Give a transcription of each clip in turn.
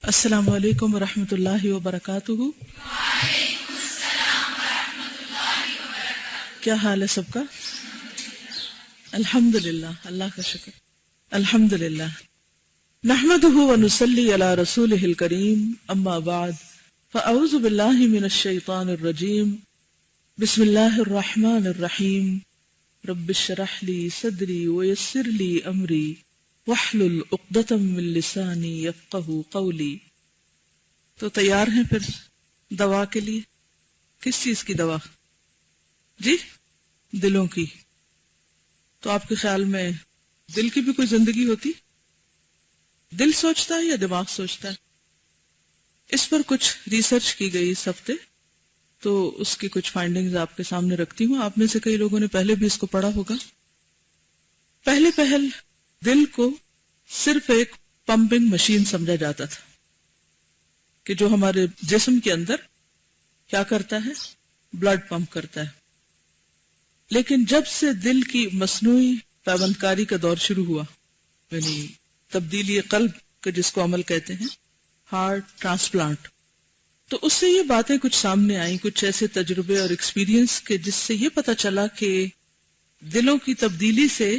السلام علیکم ورحمۃ اللہ وبرکاتہ۔ کیا حال ہے سب کا؟ الحمد للہ، اللہ کا شکر، الحمد للہ۔ نحمده ونصلی علی رسولہ الکریم، اما بعد فاعوذ باللہ من الشیطان الرجیم، بسم اللہ الرحمن الرحیم۔ رب اشرح لی صدری ویسر لی امری واحلل عقدۃ من لسانی یفقہوا قولی۔ تو تیار ہیں پھر دوا کے لیے؟ کس چیز کی دوا؟ جی، دلوں کی۔ تو آپ کے خیال میں دل کی بھی کوئی زندگی ہوتی؟ دل سوچتا ہے یا دماغ سوچتا ہے؟ اس پر کچھ ریسرچ کی گئی اس ہفتے، تو اس کی کچھ فائنڈنگز آپ کے سامنے رکھتی ہوں۔ آپ میں سے کئی لوگوں نے پہلے بھی اس کو پڑھا ہوگا۔ پہل دل کو صرف ایک پمپنگ مشین سمجھا جاتا تھا کہ جو ہمارے جسم کے اندر کیا کرتا ہے؟ بلڈ پمپ کرتا ہے۔ لیکن جب سے دل کی مصنوعی پیوند کاری کا دور شروع ہوا، یعنی تبدیلی قلب کے جس کو عمل کہتے ہیں، ہارٹ ٹرانسپلانٹ، تو اس سے یہ باتیں کچھ سامنے آئیں، کچھ ایسے تجربے اور ایکسپیرینس کے جس سے یہ پتا چلا کہ دلوں کی تبدیلی سے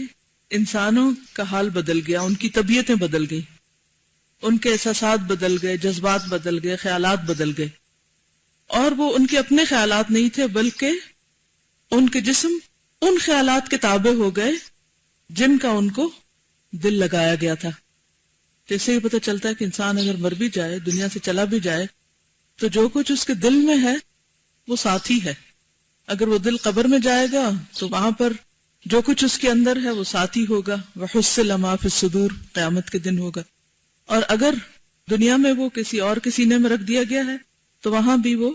انسانوں کا حال بدل گیا، ان کی طبیعتیں بدل گئی، ان کے احساسات بدل گئے، جذبات بدل گئے، خیالات بدل گئے، اور وہ ان کے اپنے خیالات نہیں تھے بلکہ ان کے جسم ان خیالات کے تابع ہو گئے جن کا ان کو دل لگایا گیا تھا۔ جیسے یہ پتہ چلتا ہے کہ انسان اگر مر بھی جائے، دنیا سے چلا بھی جائے، تو جو کچھ اس کے دل میں ہے وہ ساتھی ہے۔ اگر وہ دل قبر میں جائے گا تو وہاں پر جو کچھ اس کے اندر ہے وہ ساتھی ہوگا، وَحُصِّلَ مَا فِي الصُّدُورِ، قیامت کے دن ہوگا۔ اور اگر دنیا میں وہ کسی اور کے سینے میں رکھ دیا گیا ہے تو وہاں بھی وہ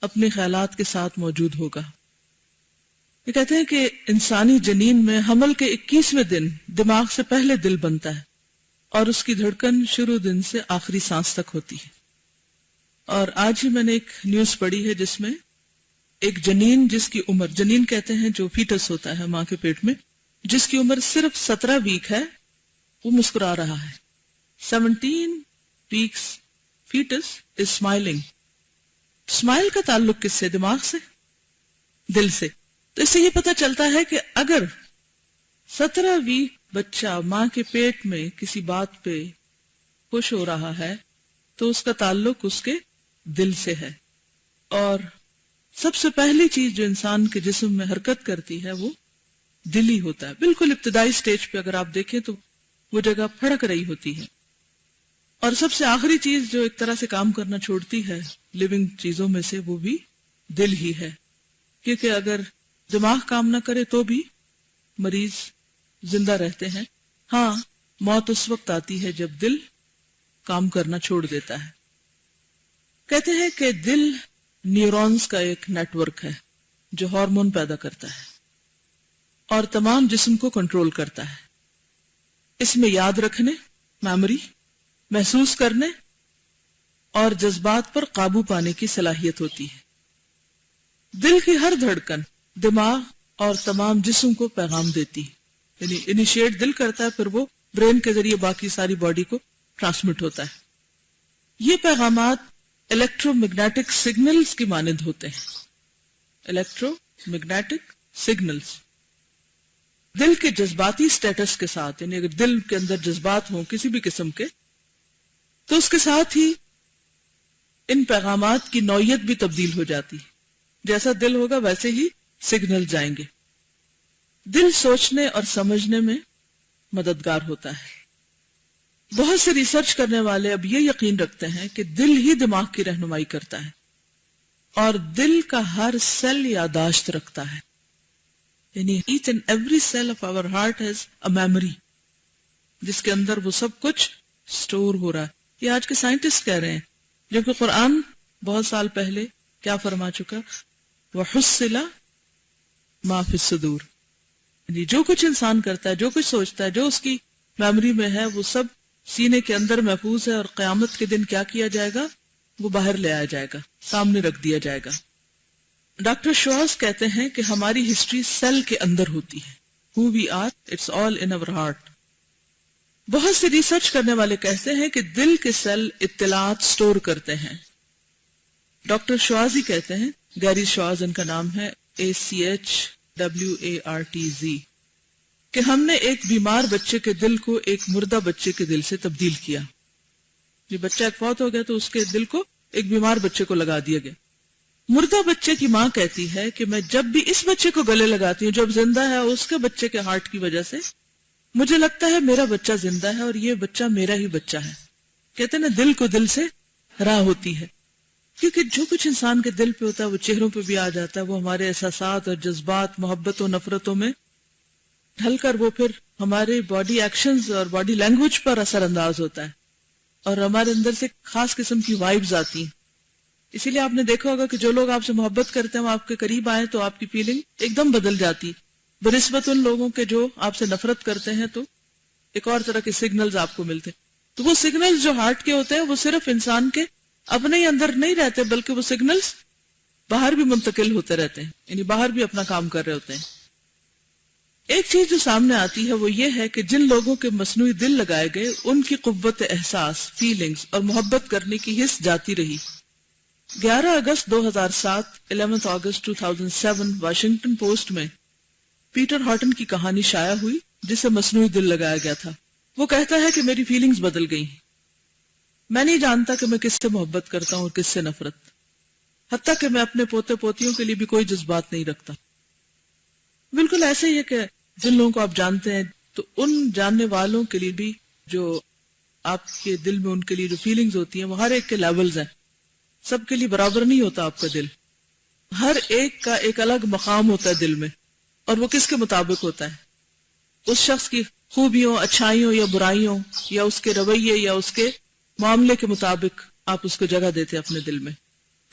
اپنے خیالات کے ساتھ موجود ہوگا۔ یہ کہتے ہیں کہ انسانی جنین میں حمل کے 21ویں دن دماغ سے پہلے دل بنتا ہے، اور اس کی دھڑکن شروع دن سے آخری سانس تک ہوتی ہے۔ اور آج ہی میں نے ایک نیوز پڑھی ہے جس میں ایک جنین، جس کی عمر، جنین کہتے ہیں جو فیٹس ہوتا ہے ماں کے پیٹ میں، جس کی عمر صرف 17 ویک ہے، وہ مسکرا رہا ہے۔ 17 weeks fetus is smiling۔ Smile کا تعلق کس سے؟ دماغ سے، دل سے۔ تو اس سے یہ پتا چلتا ہے کہ اگر 17 ویک بچہ ماں کے پیٹ میں کسی بات پہ خوش ہو رہا ہے تو اس کا تعلق اس کے دل سے ہے۔ اور سب سے پہلی چیز جو انسان کے جسم میں حرکت کرتی ہے وہ دل ہی ہوتا ہے۔ بالکل ابتدائی سٹیج پہ اگر آپ دیکھیں تو وہ جگہ پھڑک رہی ہوتی ہے۔ اور سب سے آخری چیز جو ایک طرح سے کام کرنا چھوڑتی ہے لیونگ چیزوں میں سے، وہ بھی دل ہی ہے۔ کیونکہ اگر دماغ کام نہ کرے تو بھی مریض زندہ رہتے ہیں۔ ہاں، موت اس وقت آتی ہے جب دل کام کرنا چھوڑ دیتا ہے۔ کہتے ہیں کہ دل نیورونز کا ایک نیٹ ورک ہے جو ہارمون پیدا کرتا ہے اور تمام جسم کو کنٹرول کرتا ہے۔ اس میں یاد رکھنے، میموری، محسوس کرنے اور جذبات پر قابو پانے کی صلاحیت ہوتی ہے۔ دل کی ہر دھڑکن دماغ اور تمام جسم کو پیغام دیتی ہے، یعنی انیشیٹ دل کرتا ہے، پھر وہ برین کے ذریعے باقی ساری باڈی کو ٹرانسمٹ ہوتا ہے۔ یہ پیغامات الیکٹرو میگنیٹک سگنلز کی مانند ہوتے ہیں۔ الیکٹرو میگنیٹک سگنلز دل کے جذباتی سٹیٹس کے ساتھ، یعنی اگر دل کے اندر جذبات ہوں کسی بھی قسم کے تو اس کے ساتھ ہی ان پیغامات کی نوعیت بھی تبدیل ہو جاتی ہے۔ جیسا دل ہوگا ویسے ہی سگنل جائیں گے۔ دل سوچنے اور سمجھنے میں مددگار ہوتا ہے۔ بہت سے ریسرچ کرنے والے اب یہ یقین رکھتے ہیں کہ دل ہی دماغ کی رہنمائی کرتا ہے، اور دل کا ہر سیل یادداشت رکھتا ہے، یعنی each and every cell of our heart has a memory، جس کے اندر وہ سب کچھ سٹور ہو رہا ہے۔ یہ آج کے سائنٹسٹ کہہ رہے ہیں، جبکہ قرآن بہت سال پہلے کیا فرما چکا؟ وَحُصِّلَ مَا فِي الصُّدُورِ، یعنی جو کچھ انسان کرتا ہے، جو کچھ سوچتا ہے، جو اس کی میموری میں ہے، وہ سب سینے کے اندر محفوظ ہے، اور قیامت کے دن کیا کیا جائے گا؟ وہ باہر لے آیا جائے گا، سامنے رکھ دیا جائے گا۔ ڈاکٹر شواس کہتے ہیں کہ ہماری ہسٹری سیل کے اندر ہوتی ہے۔ Who we are, it's all in our heart۔ بہت سے ریسرچ کرنے والے کہتے ہیں کہ دل کے سیل اطلاعات سٹور کرتے ہیں. ڈاکٹر شوازی کہتے ہیں، گیری شواز ان کا نام ہے، ACHWARTZ، کہ ہم نے ایک بیمار بچے کے دل کو ایک مردہ بچے کے دل سے تبدیل کیا. یہ بچہ ایک فوت ہو گیا تو اس کے دل کو ایک بیمار بچے کو لگا دیا گیا. مردہ بچے کی ماں کہتی ہے کہ میں جب بھی اس بچے کو گلے لگاتی ہوں، جب زندہ ہے اس کے بچے کے ہارٹ کی وجہ سے، مجھے لگتا ہے میرا بچہ زندہ ہے اور یہ بچہ میرا ہی بچہ ہے. کہتے ہیں نا، دل کو دل سے راہ ہوتی ہے، کیونکہ جو کچھ انسان کے دل پہ ہوتا ہے وہ چہروں پہ بھی آ جاتا ہے. وہ ہمارے احساسات اور جذبات، محبت و نفرتوں میں ڈھل کر وہ پھر ہمارے باڈی ایکشنز اور باڈی لینگویج پر اثر انداز ہوتا ہے، اور ہمارے اندر سے خاص قسم کی وائبز آتی ہیں. اسی لیے آپ نے دیکھا ہوگا کہ جو لوگ آپ سے محبت کرتے ہیں وہ آپ کے قریب آئیں تو آپ کی فیلنگ ایک دم بدل جاتی، بنسبت ان لوگوں کے جو آپ سے نفرت کرتے ہیں تو ایک اور طرح کے سگنلز آپ کو ملتے. تو وہ سگنلز جو ہارٹ کے ہوتے ہیں وہ صرف انسان کے اپنے ہی اندر نہیں رہتے، بلکہ وہ سگنلز باہر بھی منتقل ہوتے رہتے ہیں، یعنی باہر بھی اپنا کام کر رہے ہوتے ہیں. ایک چیز جو سامنے آتی ہے وہ یہ ہے کہ جن لوگوں کے مصنوعی دل لگائے گئے ان کی قوت احساس، فیلنگز اور محبت کرنے کی حس جاتی رہی. 11 اگست 2007، 11 اگست 2007 واشنگٹن پوسٹ میں پیٹر ہارٹن کی کہانی شائع ہوئی جسے مصنوعی دل لگایا گیا تھا. وہ کہتا ہے کہ میری فیلنگز بدل گئی ہیں. میں نہیں جانتا کہ میں کس سے محبت کرتا ہوں اور کس سے نفرت، حتیٰ کہ میں اپنے پوتے پوتیوں کے لیے بھی کوئی جذبات نہیں رکھتا. بالکل ایسے ہی ہے کہ جن لوگوں کو آپ جانتے ہیں تو ان جاننے والوں کے لیے بھی جو آپ کے دل میں ان کے لیے جو فیلنگز ہوتی ہیں وہ ہر ایک کے لیولز ہیں. سب کے لیے برابر نہیں ہوتا آپ کا دل، ہر ایک کا ایک الگ مقام ہوتا ہے دل میں، اور وہ کس کے مطابق ہوتا ہے؟ اس شخص کی خوبیوں، اچھائیوں یا برائیوں، یا اس کے رویے یا اس کے معاملے کے مطابق آپ اس کو جگہ دیتے ہیں اپنے دل میں.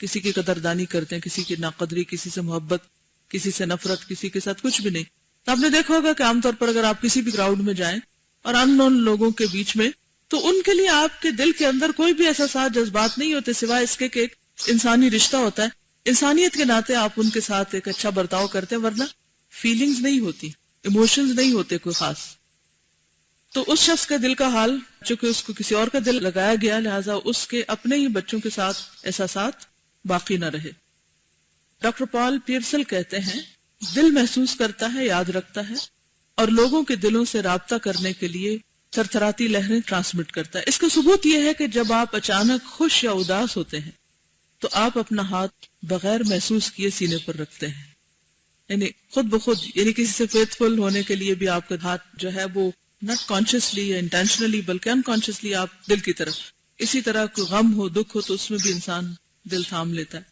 کسی کی قدردانی کرتے ہیں، کسی کی ناقدری، کسی سے محبت، کسی سے نفرت، کسی کے ساتھ کچھ بھی نہیں. آپ نے دیکھا ہوگا کہ عام طور پر اگر آپ کسی بھی کراؤڈ میں جائیں اور ان نون لوگوں کے بیچ میں، تو ان کے لیے آپ کے دل کے اندر کوئی بھی احساسات، جذبات نہیں ہوتے سوائے اس کے کہ ایک انسانی رشتہ ہوتا ہے. انسانیت کے ناطے آپ ان کے ساتھ ایک اچھا برتاؤ کرتے ہیں، ورنہ فیلنگز نہیں ہوتی، ایموشنز نہیں ہوتے کوئی خاص. تو اس شخص کا دل کا حال، چونکہ اس کو کسی اور کا دل لگایا گیا، لہٰذا اس کے اپنے ہی بچوں کے ساتھ احساسات باقی نہ رہے. ڈاکٹر پال پیئرسل کہتے ہیں، دل محسوس کرتا ہے، یاد رکھتا ہے، اور لوگوں کے دلوں سے رابطہ کرنے کے لیے تھرتھراتی لہریں ٹرانسمٹ کرتا ہے. اس کا ثبوت یہ ہے کہ جب آپ اچانک خوش یا اداس ہوتے ہیں تو آپ اپنا ہاتھ بغیر محسوس کیے سینے پر رکھتے ہیں، یعنی خود بخود، یعنی کسی سے فیتھفل ہونے کے لیے بھی آپ کا ہاتھ جو ہے وہ ناٹ کانشیسلی یا انٹینشنلی بلکہ انکانشیسلی آپ دل کی طرف. اسی طرح کوئی غم ہو، دکھ ہو تو اس میں بھی انسان دل تھام لیتا ہے.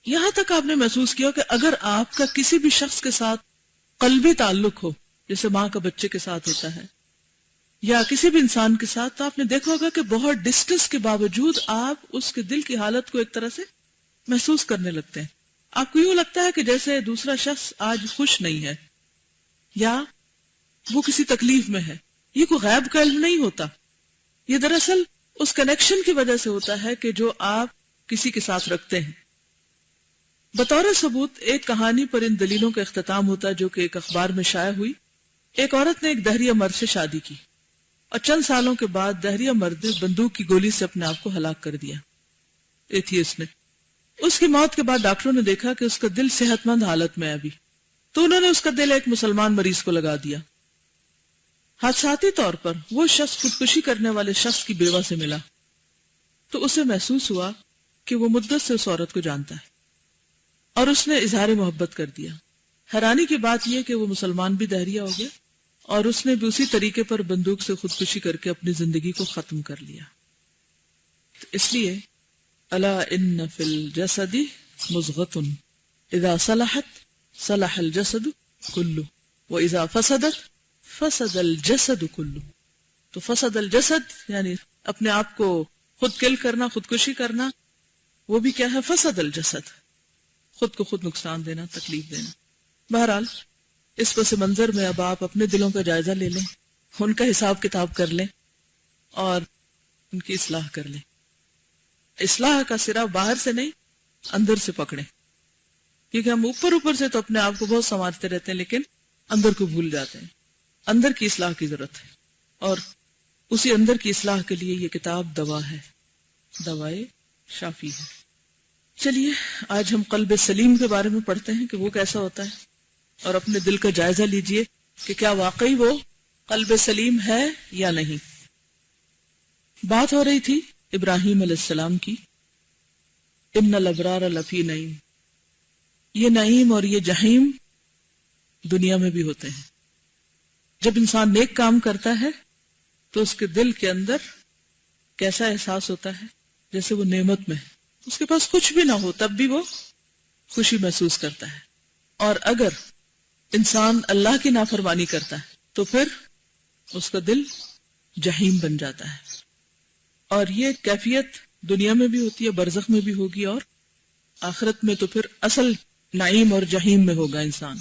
یہاں تک آپ نے محسوس کیا کہ اگر آپ کا کسی بھی شخص کے ساتھ قلبی تعلق ہو، جیسے ماں کا بچے کے ساتھ ہوتا ہے یا کسی بھی انسان کے ساتھ، تو آپ نے دیکھا ہوگا کہ بہت ڈسٹنس کے باوجود آپ اس کے دل کی حالت کو ایک طرح سے محسوس کرنے لگتے ہیں. آپ کو یوں لگتا ہے کہ جیسے دوسرا شخص آج خوش نہیں ہے یا وہ کسی تکلیف میں ہے. یہ کوئی غیب کا علم نہیں ہوتا، یہ دراصل اس کنیکشن کی وجہ سے ہوتا ہے کہ جو آپ کسی کے ساتھ رکھتے ہیں. بطور ثبوت ایک کہانی پر ان دلیلوں کا اختتام ہوتا ہے جو کہ ایک اخبار میں شائع ہوئی. ایک عورت نے ایک دہریہ مرد سے شادی کی اور چند سالوں کے بعد دہریہ مرد نے بندوق کی گولی سے اپنے آپ کو ہلاک کر دیا، ایتھیسٹ نے. اس کی موت کے بعد ڈاکٹروں نے دیکھا کہ اس کا دل صحت مند حالت میں ہے ابھی، تو انہوں نے اس کا دل ایک مسلمان مریض کو لگا دیا. حادثاتی طور پر وہ شخص خودکشی کرنے والے شخص کی بیوہ سے ملا تو اسے محسوس ہوا کہ وہ مدت سے اس عورت کو جانتا ہے اور اس نے اظہار محبت کر دیا. حیرانی کی بات یہ کہ وہ مسلمان بھی دہریہ ہو گیا اور اس نے بھی اسی طریقے پر بندوق سے خودکشی کر کے اپنی زندگی کو ختم کر لیا. تو اس لیے الا ان فی الجسد مضغۃ اذا صلحت صلح الجسد کلہ واذا فسدت فسد الجسد کلہ. تو فسد الجسد یعنی اپنے آپ کو خود کل کرنا، خودکشی کرنا، وہ بھی کیا ہے؟ فسد الجسد، خود کو خود نقصان دینا، تکلیف دینا. بہرحال اس پس منظر میں اب آپ اپنے دلوں کا جائزہ لے لیں، ان کا حساب کتاب کر لیں اور ان کی اصلاح کر لیں. اصلاح کا سرا باہر سے نہیں، اندر سے پکڑیں، کیونکہ ہم اوپر سے تو اپنے آپ کو بہت سنوارتے رہتے ہیں لیکن اندر کو بھول جاتے ہیں. اندر کی اصلاح کی ضرورت ہے. اور اسی اندر کی اصلاح کے لیے یہ کتاب دوا ہے، دوائے شافی ہے۔ چلیے آج ہم قلب سلیم کے بارے میں پڑھتے ہیں کہ وہ کیسا ہوتا ہے، اور اپنے دل کا جائزہ لیجئے کہ کیا واقعی وہ قلب سلیم ہے یا نہیں۔ بات ہو رہی تھی ابراہیم علیہ السلام کی، ان الابرار لفی نعیم۔ یہ نعیم اور یہ جہیم دنیا میں بھی ہوتے ہیں۔ جب انسان نیک کام کرتا ہے تو اس کے دل کے اندر کیسا احساس ہوتا ہے؟ جیسے وہ نعمت میں ہے، اس کے پاس کچھ بھی نہ ہو تب بھی وہ خوشی محسوس کرتا ہے۔ اور اگر انسان اللہ کی نافرمانی کرتا ہے تو پھر اس کا دل جہیم بن جاتا ہے۔ اور یہ کیفیت دنیا میں بھی ہوتی ہے، برزخ میں بھی ہوگی، اور آخرت میں تو پھر اصل نعیم اور جہیم میں ہوگا انسان۔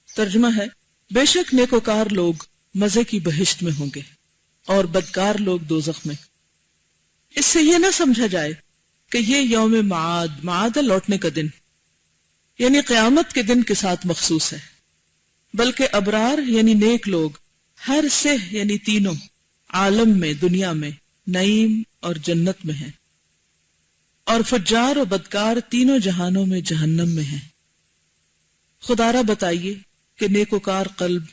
ترجمہ ہے، بے شک نیکوکار لوگ مزے کی بہشت میں ہوں گے اور بدکار لوگ دوزخ میں۔ اس سے یہ نہ سمجھا جائے کہ یہ یوم معاد لوٹنے کا دن، یعنی قیامت کے دن کے ساتھ مخصوص ہے، بلکہ ابرار یعنی نیک لوگ ہر سے یعنی تینوں عالم میں، دنیا میں نعیم اور جنت میں ہیں، اور فجار و بدکار تینوں جہانوں میں جہنم میں ہیں۔ خدارہ بتائیے کہ نیکوکار قلب،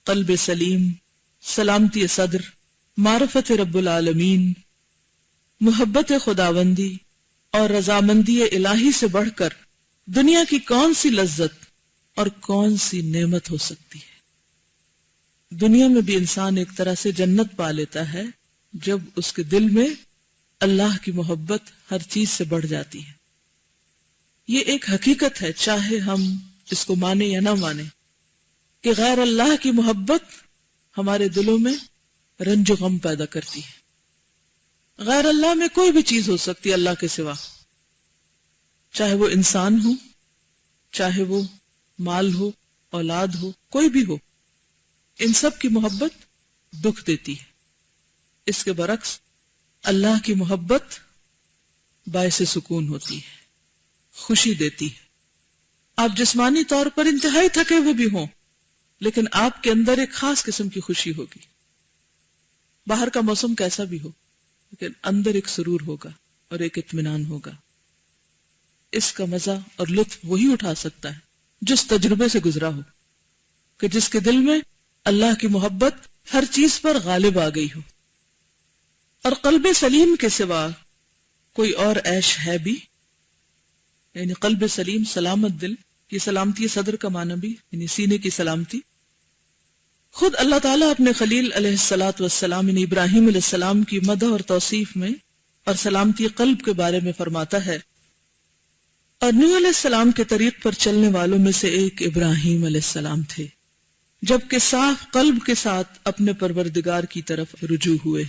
قلب سلیم، سلامتی صدر، معرفت رب العالمین، محبت خداوندی اور رضامندی الہی سے بڑھ کر دنیا کی کون سی لذت اور کون سی نعمت ہو سکتی ہے۔ دنیا میں بھی انسان ایک طرح سے جنت پا لیتا ہے جب اس کے دل میں اللہ کی محبت ہر چیز سے بڑھ جاتی ہے۔ یہ ایک حقیقت ہے، چاہے ہم اس کو مانیں یا نہ مانیں، کہ غیر اللہ کی محبت ہمارے دلوں میں رنج و غم پیدا کرتی ہے۔ غیر اللہ میں کوئی بھی چیز ہو سکتی ہے اللہ کے سوا، چاہے وہ انسان ہو، چاہے وہ مال ہو، اولاد ہو، کوئی بھی ہو، ان سب کی محبت دکھ دیتی ہے۔ اس کے برعکس اللہ کی محبت باعث سکون ہوتی ہے، خوشی دیتی ہے۔ آپ جسمانی طور پر انتہائی تھکے ہوئے بھی ہوں، لیکن آپ کے اندر ایک خاص قسم کی خوشی ہوگی۔ باہر کا موسم کیسا بھی ہو، لیکن اندر ایک سرور ہوگا اور ایک اطمینان ہوگا۔ اس کا مزہ اور لطف وہی اٹھا سکتا ہے جس تجربے سے گزرا ہو، کہ جس کے دل میں اللہ کی محبت ہر چیز پر غالب آ گئی ہو۔ اور قلب سلیم کے سوا کوئی اور عیش ہے بھی؟ یعنی قلب سلیم، سلامت دل، یہ سلامتی صدر کا معنی بھی، یعنی سینے کی سلامتی۔ خود اللہ تعالیٰ اپنے خلیل علیہ الصلاۃ والسلام یعنی ابراہیم علیہ السلام کی مدح اور توصیف میں اور سلامتی قلب کے بارے میں فرماتا ہے، اور نوح علیہ السلام کے طریق پر چلنے والوں میں سے ایک ابراہیم علیہ السلام تھے، جبکہ صاف قلب کے ساتھ اپنے پروردگار کی طرف رجوع ہوئے۔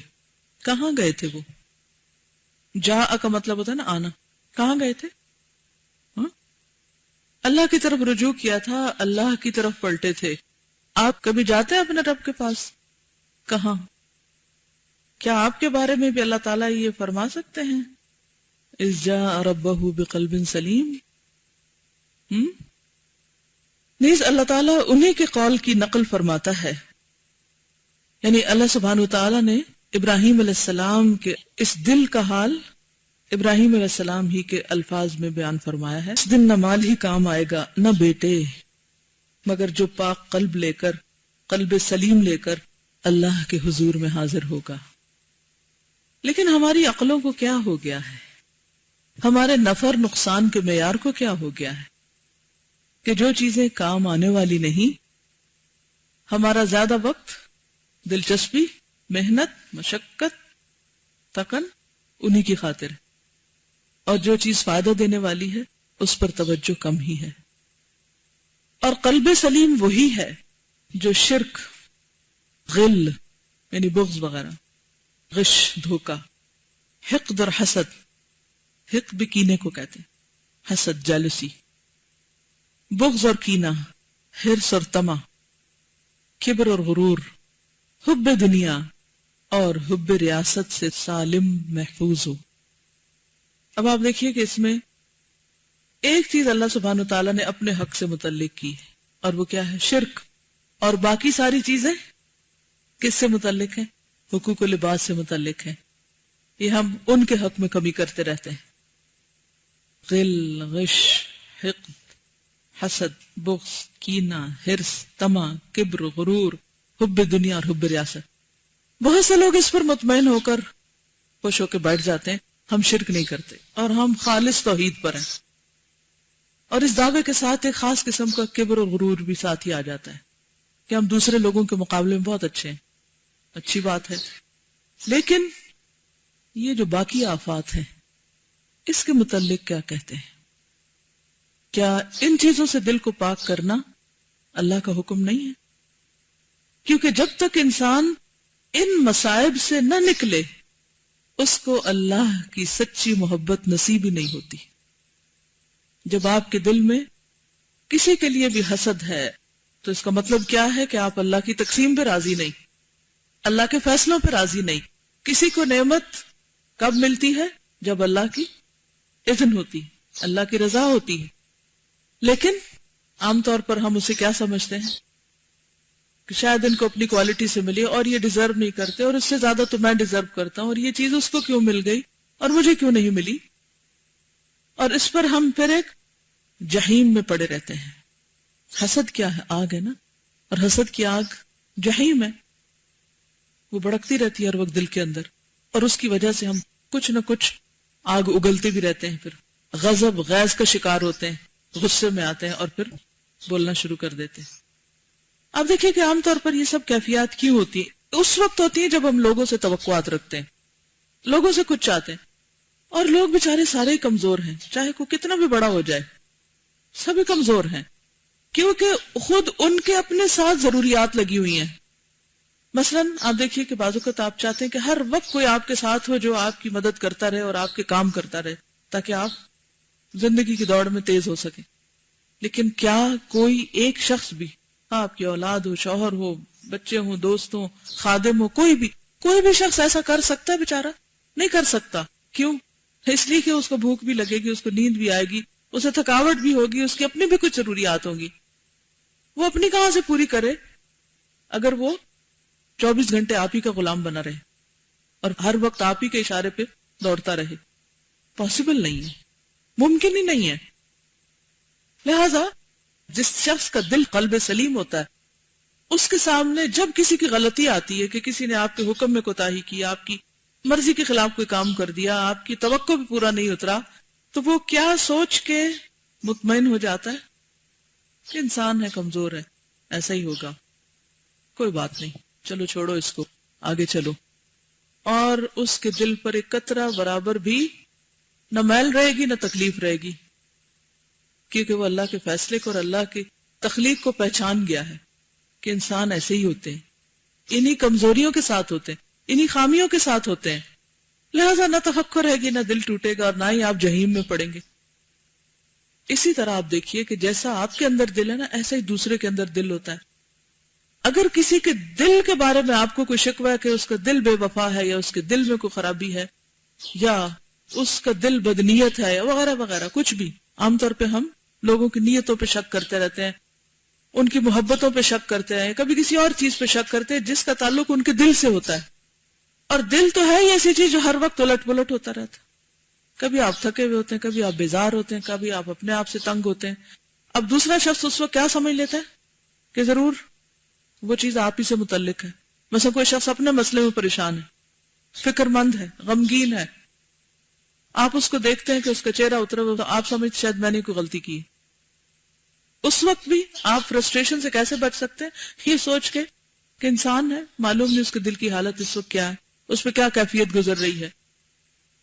کہاں گئے تھے وہ؟ جا کا مطلب ہوتا ہے نا آنا۔ کہاں گئے تھے؟ اللہ کی طرف رجوع کیا تھا، اللہ کی طرف پلٹے تھے۔ آپ کبھی جاتے ہیں اپنے رب کے پاس؟ کہاں؟ کیا آپ کے بارے میں بھی اللہ تعالیٰ یہ فرما سکتے ہیں اذ جاء ربہ بقلب سلیم؟ نیز اللہ تعالیٰ انہی کے قول کی نقل فرماتا ہے، یعنی اللہ سبحانہ وتعالیٰ نے ابراہیم علیہ السلام کے اس دل کا حال ابراہیم علیہ السلام ہی کے الفاظ میں بیان فرمایا ہے۔ اس دن نہ مال ہی کام آئے گا نہ بیٹے، مگر جو پاک قلب لے کر، قلب سلیم لے کر اللہ کے حضور میں حاضر ہوگا۔ لیکن ہماری عقلوں کو کیا ہو گیا ہے، ہمارے نفر نقصان کے معیار کو کیا ہو گیا ہے کہ جو چیزیں کام آنے والی نہیں، ہمارا زیادہ وقت، دلچسپی، محنت، مشقت، تھکن انہی کی خاطر ہے، اور جو چیز فائدہ دینے والی ہے اس پر توجہ کم ہی ہے۔ اور قلب سلیم وہی ہے جو شرک، غل یعنی بغض وغیرہ، غش دھوکہ، حقد اور حسد، حقد بھی کینے کو کہتے ہیں، حسد جالسی، بغض اور کینہ، حرص اور طمع، کبر اور غرور، حب دنیا اور حب ریاست سے سالم محفوظ ہو۔ اب آپ دیکھیے کہ اس میں ایک چیز اللہ سبحانہ وتعالیٰ نے اپنے حق سے متعلق کی ہے، اور وہ کیا ہے؟ شرک۔ اور باقی ساری چیزیں کس سے متعلق ہیں؟ حقوق و لباس سے متعلق ہیں، یہ ہم ان کے حق میں کمی کرتے رہتے ہیں. غل، غش، حقد، حسد، بغض، کینہ، حرص، طمع، کبر، غرور، حب دنیا اور حب ریاست. بہت سے لوگ اس پر مطمئن ہو کر خوش ہو کے بیٹھ جاتے ہیں ہم شرک نہیں کرتے اور ہم خالص توحید پر ہیں، اور اس دعوے کے ساتھ ایک خاص قسم کا کبر اور غرور بھی ساتھ ہی آ جاتا ہے کہ ہم دوسرے لوگوں کے مقابلے میں بہت اچھے ہیں. اچھی بات ہے، لیکن یہ جو باقی آفات ہیں اس کے متعلق کیا کہتے ہیں؟ کیا ان چیزوں سے دل کو پاک کرنا اللہ کا حکم نہیں ہے؟ کیونکہ جب تک انسان ان مصائب سے نہ نکلے اس کو اللہ کی سچی محبت نصیب ہی نہیں ہوتی. جب آپ کے دل میں کسی کے لیے بھی حسد ہے تو اس کا مطلب کیا ہے کہ آپ اللہ کی تقسیم پہ راضی نہیں، اللہ کے فیصلوں پہ راضی نہیں. کسی کو نعمت کب ملتی ہے؟ جب اللہ کی اذن ہوتی، اللہ کی رضا ہوتی ہے. لیکن عام طور پر ہم اسے کیا سمجھتے ہیں کہ شاید ان کو اپنی کوالٹی سے ملی اور یہ ڈیزرو نہیں کرتے، اور اس سے زیادہ تو میں ڈیزرو کرتا ہوں، اور یہ چیز اس کو کیوں مل گئی اور مجھے کیوں نہیں ملی. اور اس پر ہم پھر ایک جہیم میں پڑے رہتے ہیں. حسد کیا ہے؟ آگ ہے نا، اور حسد کی آگ جہیم ہے، وہ بھڑکتی رہتی ہے ہر وقت دل کے اندر، اور اس کی وجہ سے ہم کچھ نہ کچھ آگ اگلتے بھی رہتے ہیں، پھر غضب غیظ کا شکار ہوتے ہیں، غصے میں آتے ہیں اور پھر بولنا شروع کر دیتے ہیں. اب دیکھیں کہ عام طور پر یہ سب کیفیات کیوں ہوتی ہیں؟ اس وقت ہوتی ہیں جب ہم لوگوں سے توقعات رکھتے ہیں، لوگوں سے کچھ چاہتے ہیں، اور لوگ بیچارے سارے ہی کمزور ہیں، چاہے کوئی کتنا بھی بڑا ہو جائے سبھی کمزور ہیں، کیونکہ خود ان کے اپنے ساتھ ضروریات لگی ہوئی ہیں. مثلا آپ دیکھیے کہ بعض اوقات آپ چاہتے ہیں کہ ہر وقت کوئی آپ کے ساتھ ہو جو آپ کی مدد کرتا رہے اور آپ کے کام کرتا رہے تاکہ آپ زندگی کی دوڑ میں تیز ہو سکیں. لیکن کیا کوئی ایک شخص بھی، آپ کی اولاد ہو، شوہر ہو، بچے ہوں، دوست ہوں، خادم ہو، کوئی بھی شخص ایسا کر سکتا ہے؟ بیچارہ نہیں کر سکتا. کیوں؟ اس لیے کہ اس کو بھوک بھی لگے گی، اس کو نیند بھی آئے گی، اسے تھکاوٹ بھی ہوگی، اس کی اپنی بھی کچھ ضروریات ہوں گی. وہ اپنی کہاں سے پوری کرے اگر وہ 24 گھنٹے آپ ہی کا غلام بنا رہے اور ہر وقت آپ ہی کے اشارے پہ دوڑتا رہے؟ پاسبل نہیں ہے، ممکن ہی نہیں ہے. لہذا جس شخص کا دل قلب سلیم ہوتا ہے اس کے سامنے جب کسی کی غلطی آتی ہے کہ کسی نے آپ کے حکم میں کوتاہی کی، آپ کی مرضی کے خلاف کوئی کام کر دیا، آپ کی توقع بھی پورا نہیں اترا، تو وہ کیا سوچ کے مطمئن ہو جاتا ہے کہ انسان ہے، کمزور ہے، ایسا ہی ہوگا، کوئی بات نہیں، چلو چھوڑو اس کو، آگے چلو. اور اس کے دل پر ایک قطرہ برابر بھی نہ میل رہے گی نہ تکلیف رہے گی، کیونکہ وہ اللہ کے فیصلے کو اور اللہ کی تخلیق کو پہچان گیا ہے کہ انسان ایسے ہی ہوتے ہیں، انہی کمزوریوں کے ساتھ ہوتے ہیں، انہی خامیوں کے ساتھ ہوتے ہیں. لہذا نہ تفکر رہے گی، نہ دل ٹوٹے گا، اور نہ ہی آپ جہیم میں پڑیں گے. اسی طرح آپ دیکھیے کہ جیسا آپ کے اندر دل ہے نا، ایسا ہی دوسرے کے اندر دل ہوتا ہے. اگر کسی کے دل کے بارے میں آپ کو کوئی شکوہ ہے کہ اس کا دل بے وفا ہے، یا اس کے دل میں کوئی خرابی ہے، یا اس کا دل بدنیت ہے، وغیرہ وغیرہ کچھ بھی، عام طور پہ ہم لوگوں کی نیتوں پہ شک کرتے رہتے ہیں، ان کی محبتوں پہ شک کرتے ہیں، کبھی کسی اور چیز پہ شک کرتے ہیں جس کا تعلق ان کے دل سے ہوتا ہے. اور دل تو ہے ہی ایسی چیز جو ہر وقت الٹ پلٹ ہوتا رہتا ہے. کبھی آپ تھکے ہوئے ہوتے ہیں، کبھی آپ بیزار ہوتے ہیں، کبھی آپ اپنے آپ سے تنگ ہوتے ہیں. اب دوسرا شخص اس وقت کیا سمجھ لیتا ہے کہ ضرور وہ چیز آپ ہی سے متعلق ہے. مثلا کوئی شخص اپنے مسئلے میں پریشان ہے، فکر مند ہے، غمگین ہے، آپ اس کو دیکھتے ہیں کہ اس کا چہرہ اترا ہوا، تو آپ سمجھتے شاید میں نے کوئی غلطی کی. اس وقت بھی آپ فرسٹریشن سے کیسے بچ سکتے ہیں؟ یہ سوچ کے کہ انسان ہے، معلوم نہیں اس کے دل کی حالت اس وقت کیا ہے، اس پہ کیا کیفیت گزر رہی ہے،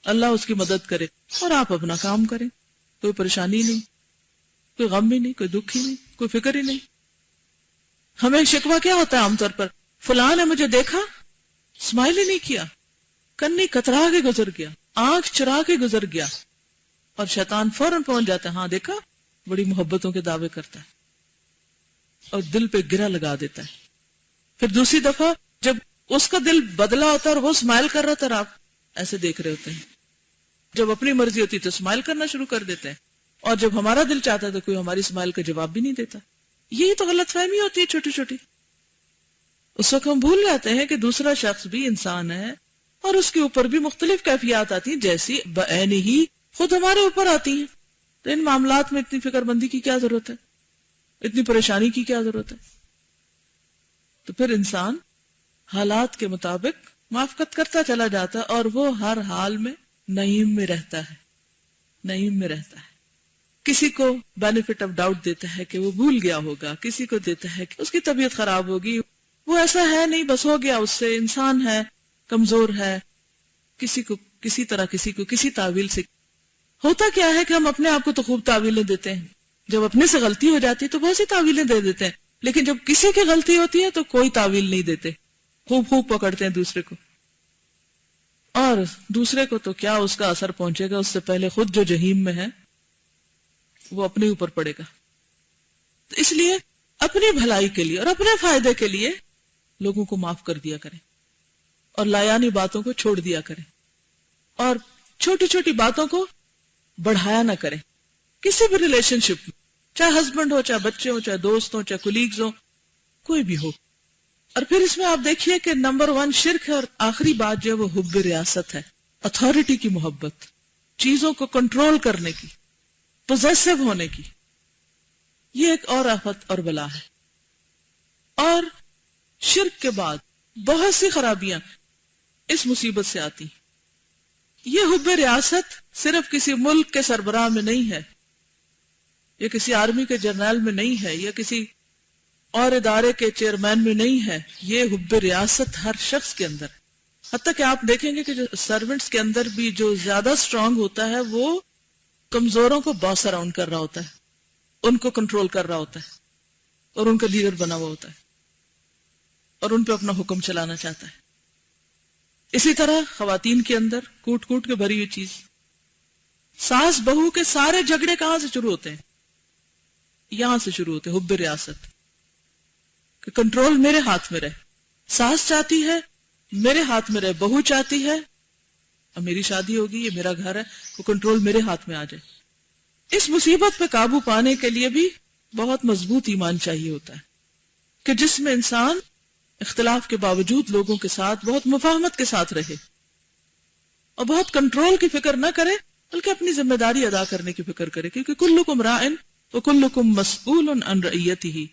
اللہ اس کی مدد کرے، اور آپ اپنا کام کریں. کوئی پریشانی نہیں، کوئی غم ہی نہیں، کوئی دکھ ہی نہیں، کوئی فکر ہی نہیں. ہمیں شکوہ کیا ہوتا ہے عام طور پر؟ فلاں نے مجھے دیکھا، اسمائل ہی نہیں کیا، کنی کترا کے گزر گیا، آنکھ چرا کے گزر گیا، اور شیطان فوراً پہنچ جاتا ہے، ہاں دیکھا، بڑی محبتوں کے دعوے کرتا ہے اور دل پہ گرا لگا دیتا ہے. پھر دوسری دفعہ جب اس کا دل بدلا ہوتا ہے اور وہ اسمائل کر رہا تھا اور آپ ایسے دیکھ رہے ہوتے ہیں، جب اپنی مرضی ہوتی تو اسمائل کرنا شروع کر دیتے ہیں، اور جب ہمارا دل چاہتا ہے تو کوئی ہماری اسمائل کا جواب بھی نہیں دیتا. یہی تو غلط فہمی ہوتی ہے چھوٹی چھوٹی. اس وقت ہم بھول جاتے ہیں کہ دوسرا شخص بھی انسان ہے اور اس کے اوپر بھی مختلف کیفیات آتی ہیں جیسی بعین ہی خود ہمارے اوپر آتی ہیں. تو ان معاملات میں اتنی فکر مندی کی کیا ضرورت ہے, اتنی پریشانی کی کیا ضرورت ہے؟ تو پھر انسان حالات کے مطابق معافقت کرتا چلا جاتا ہے اور وہ ہر حال میں نعیم میں رہتا ہے, نعیم میں رہتا ہے. کسی کو بینیفٹ آف ڈاؤٹ دیتا ہے کہ وہ بھول گیا ہوگا, کسی کو دیتا ہے کہ اس کی طبیعت خراب ہوگی, وہ ایسا ہے نہیں, بس ہو گیا, اس سے انسان ہے, کمزور ہے. کسی کو کسی طرح, کسی کو کسی تعویل سے. ہوتا کیا ہے کہ ہم اپنے آپ کو تو خوب تعویلیں دیتے ہیں, جب اپنے سے غلطی ہو جاتی ہے تو بہت سی تعویلیں دے دیتے ہیں, لیکن جب کسی کی غلطی ہوتی ہے تو کوئی تعویل نہیں دیتے, خوب خوب پکڑتے ہیں دوسرے کو. اور دوسرے کو تو کیا اس کا اثر پہنچے گا, اس سے پہلے خود جو جہیم میں ہے وہ اپنے اوپر پڑے گا. تو اس لیے اپنی بھلائی کے لیے اور اپنے فائدے کے لیے لوگوں کو معاف کر دیا کریں اور لایانی باتوں کو چھوڑ دیا کریں اور چھوٹی چھوٹی باتوں کو بڑھایا نہ کریں. کسی بھی ریلیشن شپ میں, چاہے ہسبینڈ ہو, چاہے بچے ہو, چاہے دوست ہو, چاہے کولیگز ہو, کوئی بھی ہو. اور پھر اس میں آپ دیکھیے کہ نمبر 1 شرک ہے اور آخری بات جو ہے وہ حب ریاست ہے, اتھارٹی کی محبت, چیزوں کو کنٹرول کرنے کی, پوزیسو ہونے کی. یہ ایک اور آفت اور بلا ہے. اور شرک کے بعد بہت سی خرابیاں اس مصیبت سے آتی. یہ حب ریاست صرف کسی ملک کے سربراہ میں نہیں ہے, یا کسی آرمی کے جرنیل میں نہیں ہے, یا کسی اور ادارے کے چیئرمین میں نہیں ہے. یہ حب ریاست ہر شخص کے اندر. حتیٰ کہ آپ دیکھیں گے کہ جو سرونٹس کے اندر بھی جو زیادہ سٹرونگ ہوتا ہے وہ کمزوروں کو باس اراؤنڈ کر رہا ہوتا ہے, ان کو کنٹرول کر رہا ہوتا ہے اور ان کا لیڈر بنا ہوا ہوتا ہے اور ان پہ اپنا حکم چلانا چاہتا ہے. اسی طرح خواتین کے اندر کوٹ کوٹ کے بھری ہوئی چیز. ساس بہو کے سارے جھگڑے کہاں سے شروع ہوتے ہیں؟ یہاں سے شروع ہوتے ہیں, حب ریاست, کہ کنٹرول میرے ہاتھ میں رہے. ساس چاہتی ہے میرے ہاتھ میں رہے, بہو چاہتی ہے اب میری شادی ہوگی, یہ میرا گھر ہے, وہ کنٹرول میرے ہاتھ میں آ جائے. اس مصیبت پہ قابو پانے کے لیے بھی بہت مضبوط ایمان چاہیے ہوتا ہے کہ جس میں انسان اختلاف کے باوجود لوگوں کے ساتھ بہت مفاہمت کے ساتھ رہے اور بہت کنٹرول کی فکر نہ کرے, بلکہ اپنی ذمہ داری ادا کرنے کی فکر کرے, کیونکہ کلکم راعٍ وکلکم مسئول عن رعیتہ.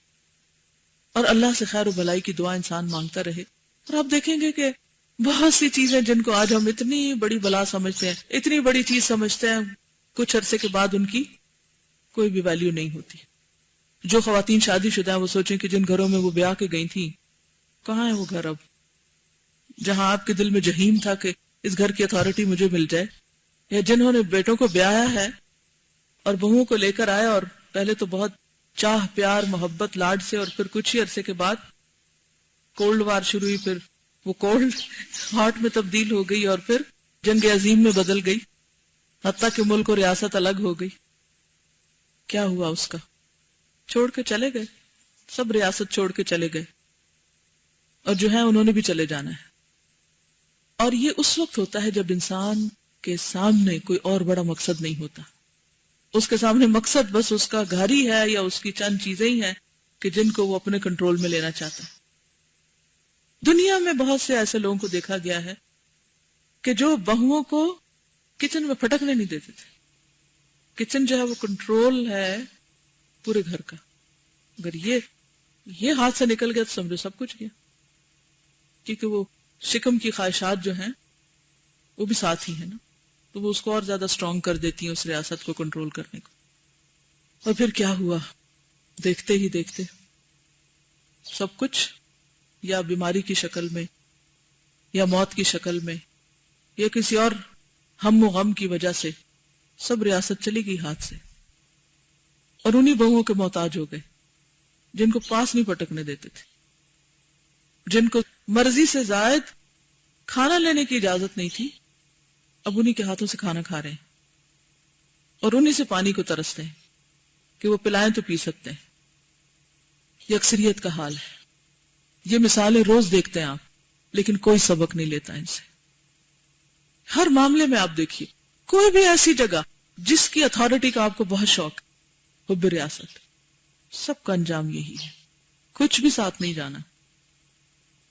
اور اللہ سے خیر و بھلائی کی دعا انسان مانگتا رہے. اور آپ دیکھیں گے کہ بہت سی چیزیں جن کو آج ہم اتنی بڑی بلا سمجھتے ہیں, اتنی بڑی چیز سمجھتے ہیں, کچھ عرصے کے بعد ان کی کوئی بھی ویلیو نہیں ہوتی. جو خواتین شادی شدہ ہیں وہ سوچیں کہ جن گھروں میں وہ بیاہ کے گئی تھیں, کہاں ہے وہ گھر اب, جہاں آپ کے دل میں جہیم تھا کہ اس گھر کی اتھارٹی مجھے مل جائے. یا جنہوں نے بیٹوں کو بیایا ہے اور بہوؤں کو لے کر آئے اور پہلے تو بہت چاہ پیار محبت لاڈ سے, اور پھر کچھ ہی عرصے کے بعد کولڈ وار شروع ہوئی, پھر وہ کولڈ ہاٹ میں تبدیل ہو گئی اور پھر جنگ عظیم میں بدل گئی, حتیٰ کہ ملک و ریاست الگ ہو گئی. کیا ہوا اس کا؟ چھوڑ کے چلے گئے, سب ریاست چھوڑ کے چلے گئے, اور جو ہے انہوں نے بھی چلے جانا ہے. اور یہ اس وقت ہوتا ہے جب انسان کے سامنے کوئی اور بڑا مقصد نہیں ہوتا. اس کے سامنے مقصد بس اس کا گھر ہی ہے یا اس کی چند چیزیں ہی ہیں کہ جن کو وہ اپنے کنٹرول میں لینا چاہتا ہے. دنیا میں بہت سے ایسے لوگوں کو دیکھا گیا ہے کہ جو بہوؤں کو کچن میں پھٹکنے نہیں دیتے تھے. کچن جو ہے وہ کنٹرول ہے پورے گھر کا. اگر یہ ہاتھ سے نکل گیا تو سمجھو سب کچھ گیا, کیونکہ وہ شکم کی خواہشات جو ہیں وہ بھی ساتھ ہی ہیں نا, تو وہ اس کو اور زیادہ سٹرونگ کر دیتی ہیں اس ریاست کو کنٹرول کرنے کو. اور پھر کیا ہوا, دیکھتے ہی دیکھتے سب کچھ یا بیماری کی شکل میں یا موت کی شکل میں یا کسی اور ہم و غم کی وجہ سے سب ریاست چلی گئی ہاتھ سے, اور انہی بہوؤں کے محتاج ہو گئے جن کو پاس نہیں پٹکنے دیتے تھے, جن کو مرضی سے زائد کھانا لینے کی اجازت نہیں تھی, اب انہی کے ہاتھوں سے کھانا کھا رہے ہیں اور انہی سے پانی کو ترستے ہیں کہ وہ پلائیں تو پی سکتے ہیں. یہ اکثریت کا حال ہے. یہ مثالیں روز دیکھتے ہیں آپ, لیکن کوئی سبق نہیں لیتا ان سے. ہر معاملے میں آپ دیکھیے, کوئی بھی ایسی جگہ جس کی اتھارٹی کا آپ کو بہت شوق ہے, حب ریاست, سب کا انجام یہی ہے, کچھ بھی ساتھ نہیں جانا.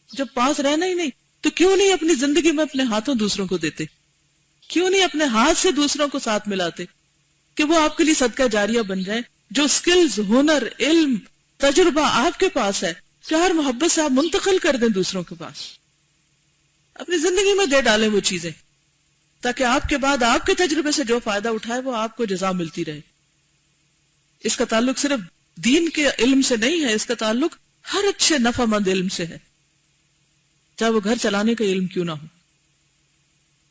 جب پاس رہنا ہی نہیں تو کیوں نہیں اپنی زندگی میں اپنے ہاتھوں دوسروں کو دیتے؟ کیوں نہیں اپنے ہاتھ سے دوسروں کو ساتھ ملاتے کہ وہ آپ کے لیے صدقہ جاریہ بن جائے؟ جو سکلز، ہنر، علم، تجربہ آپ کے پاس ہے، پیار محبت سے آپ منتقل کر دیں دوسروں کے پاس، اپنی زندگی میں دے ڈالیں وہ چیزیں، تاکہ آپ کے بعد آپ کے تجربے سے جو فائدہ اٹھائے وہ آپ کو جزا ملتی رہے۔ اس کا تعلق صرف دین کے علم سے نہیں ہے، اس کا تعلق ہر اچھے نفع مند علم سے ہے، چاہے وہ گھر چلانے کا علم کیوں نہ ہو۔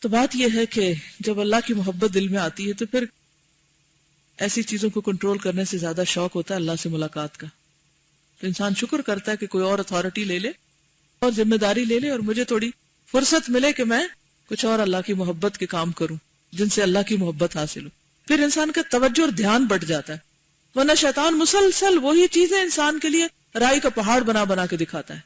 تو بات یہ ہے کہ جب اللہ کی محبت دل میں آتی ہے تو پھر ایسی چیزوں کو کنٹرول کرنے سے زیادہ شوق ہوتا ہے اللہ سے ملاقات کا۔ تو انسان شکر کرتا ہے کہ کوئی اور اتھارٹی لے لے اور ذمہ داری لے لے، اور مجھے تھوڑی فرصت ملے کہ میں کچھ اور اللہ کی محبت کے کام کروں جن سے اللہ کی محبت حاصل ہو۔ پھر انسان کا توجہ اور دھیان بڑھ جاتا ہے، ورنہ شیطان مسلسل وہی چیزیں انسان کے لیے رائی کا پہاڑ بنا بنا کے دکھاتا ہے۔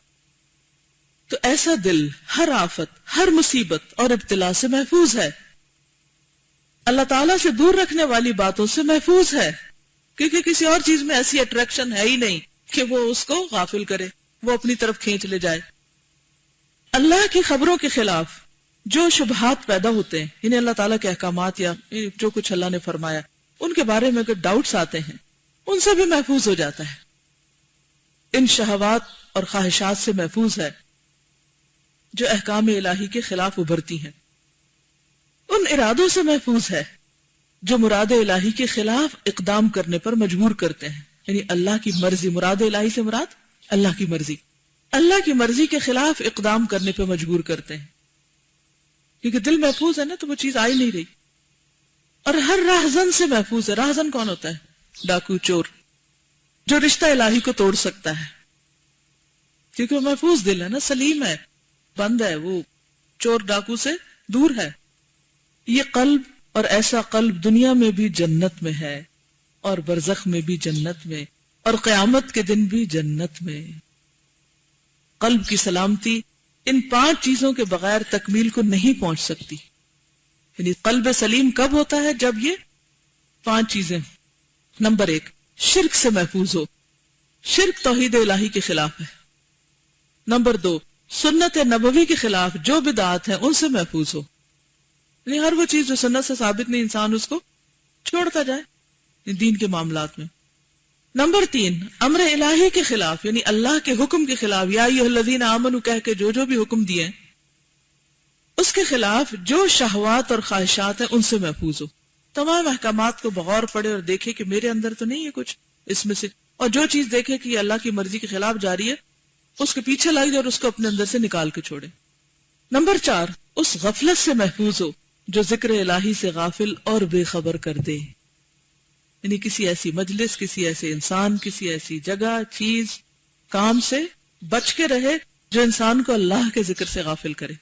تو ایسا دل ہر آفت، ہر مصیبت اور ابتلا سے محفوظ ہے، اللہ تعالیٰ سے دور رکھنے والی باتوں سے محفوظ ہے، کیونکہ کسی اور چیز میں ایسی اٹریکشن ہے ہی نہیں کہ وہ اس کو غافل کرے، وہ اپنی طرف کھینچ لے جائے۔ اللہ کی خبروں کے خلاف جو شبہات پیدا ہوتے ہیں، انہیں اللہ تعالیٰ کے احکامات یا جو کچھ اللہ نے فرمایا ان کے بارے میں اگر ڈاؤٹس آتے ہیں، ان سے بھی محفوظ ہو جاتا ہے۔ ان شہوات اور خواہشات سے محفوظ ہے جو احکام الہی کے خلاف ابھرتی ہیں، ان ارادوں سے محفوظ ہے جو مراد الہی کے خلاف اقدام کرنے پر مجبور کرتے ہیں، یعنی اللہ کی مرضی، مراد الہی سے مراد اللہ کی مرضی، اللہ کی مرضی کے خلاف اقدام کرنے پہ مجبور کرتے ہیں، کیونکہ دل محفوظ ہے نا تو وہ چیز آئی نہیں رہی۔ اور ہر راہزن سے محفوظ ہے۔ راہزن کون ہوتا ہے؟ ڈاکو، چور، جو رشتہ الہی کو توڑ سکتا ہے، کیونکہ وہ محفوظ دل ہے نا، سلیم ہے، بند ہے، وہ چور ڈاکو سے دور ہے۔ یہ قلب اور ایسا قلب دنیا میں بھی جنت میں ہے، اور برزخ میں بھی جنت میں، اور قیامت کے دن بھی جنت میں۔ قلب کی سلامتی ان 5 چیزوں کے بغیر تکمیل کو نہیں پہنچ سکتی۔ یعنی قلب سلیم کب ہوتا ہے؟ جب یہ 5 چیزیں۔ نمبر 1، شرک سے محفوظ ہو، شرک توحید الہی کے خلاف ہے۔ نمبر 2، سنت نبوی کے خلاف جو بدعات ہیں ان سے محفوظ ہو، یعنی ہر وہ چیز جو سنت سے ثابت نہیں انسان اس کو چھوڑتا جائے دین کے معاملات میں۔ نمبر 3، امر الہی کے خلاف، یعنی اللہ کے حکم کے خلاف، یا ایھا الذین آمنوا کہہ کے جو بھی حکم دیے ہیں اس کے خلاف جو شہوات اور خواہشات ہیں ان سے محفوظ ہو۔ تمام احکامات کو بغور پڑھے اور دیکھے کہ میرے اندر تو نہیں ہے کچھ اس میں سے، اور جو چیز دیکھے کہ یہ اللہ کی مرضی کے خلاف جاری ہے اس کے پیچھے لگ جائے اور اس کو اپنے اندر سے نکال کے چھوڑے۔ نمبر 4، اس غفلت سے محفوظ ہو جو ذکر الہی سے غافل اور بے خبر کر دے، یعنی کسی ایسی مجلس، کسی ایسے انسان، کسی ایسی جگہ، چیز، کام سے بچ کے رہے جو انسان کو اللہ کے ذکر سے غافل کرے۔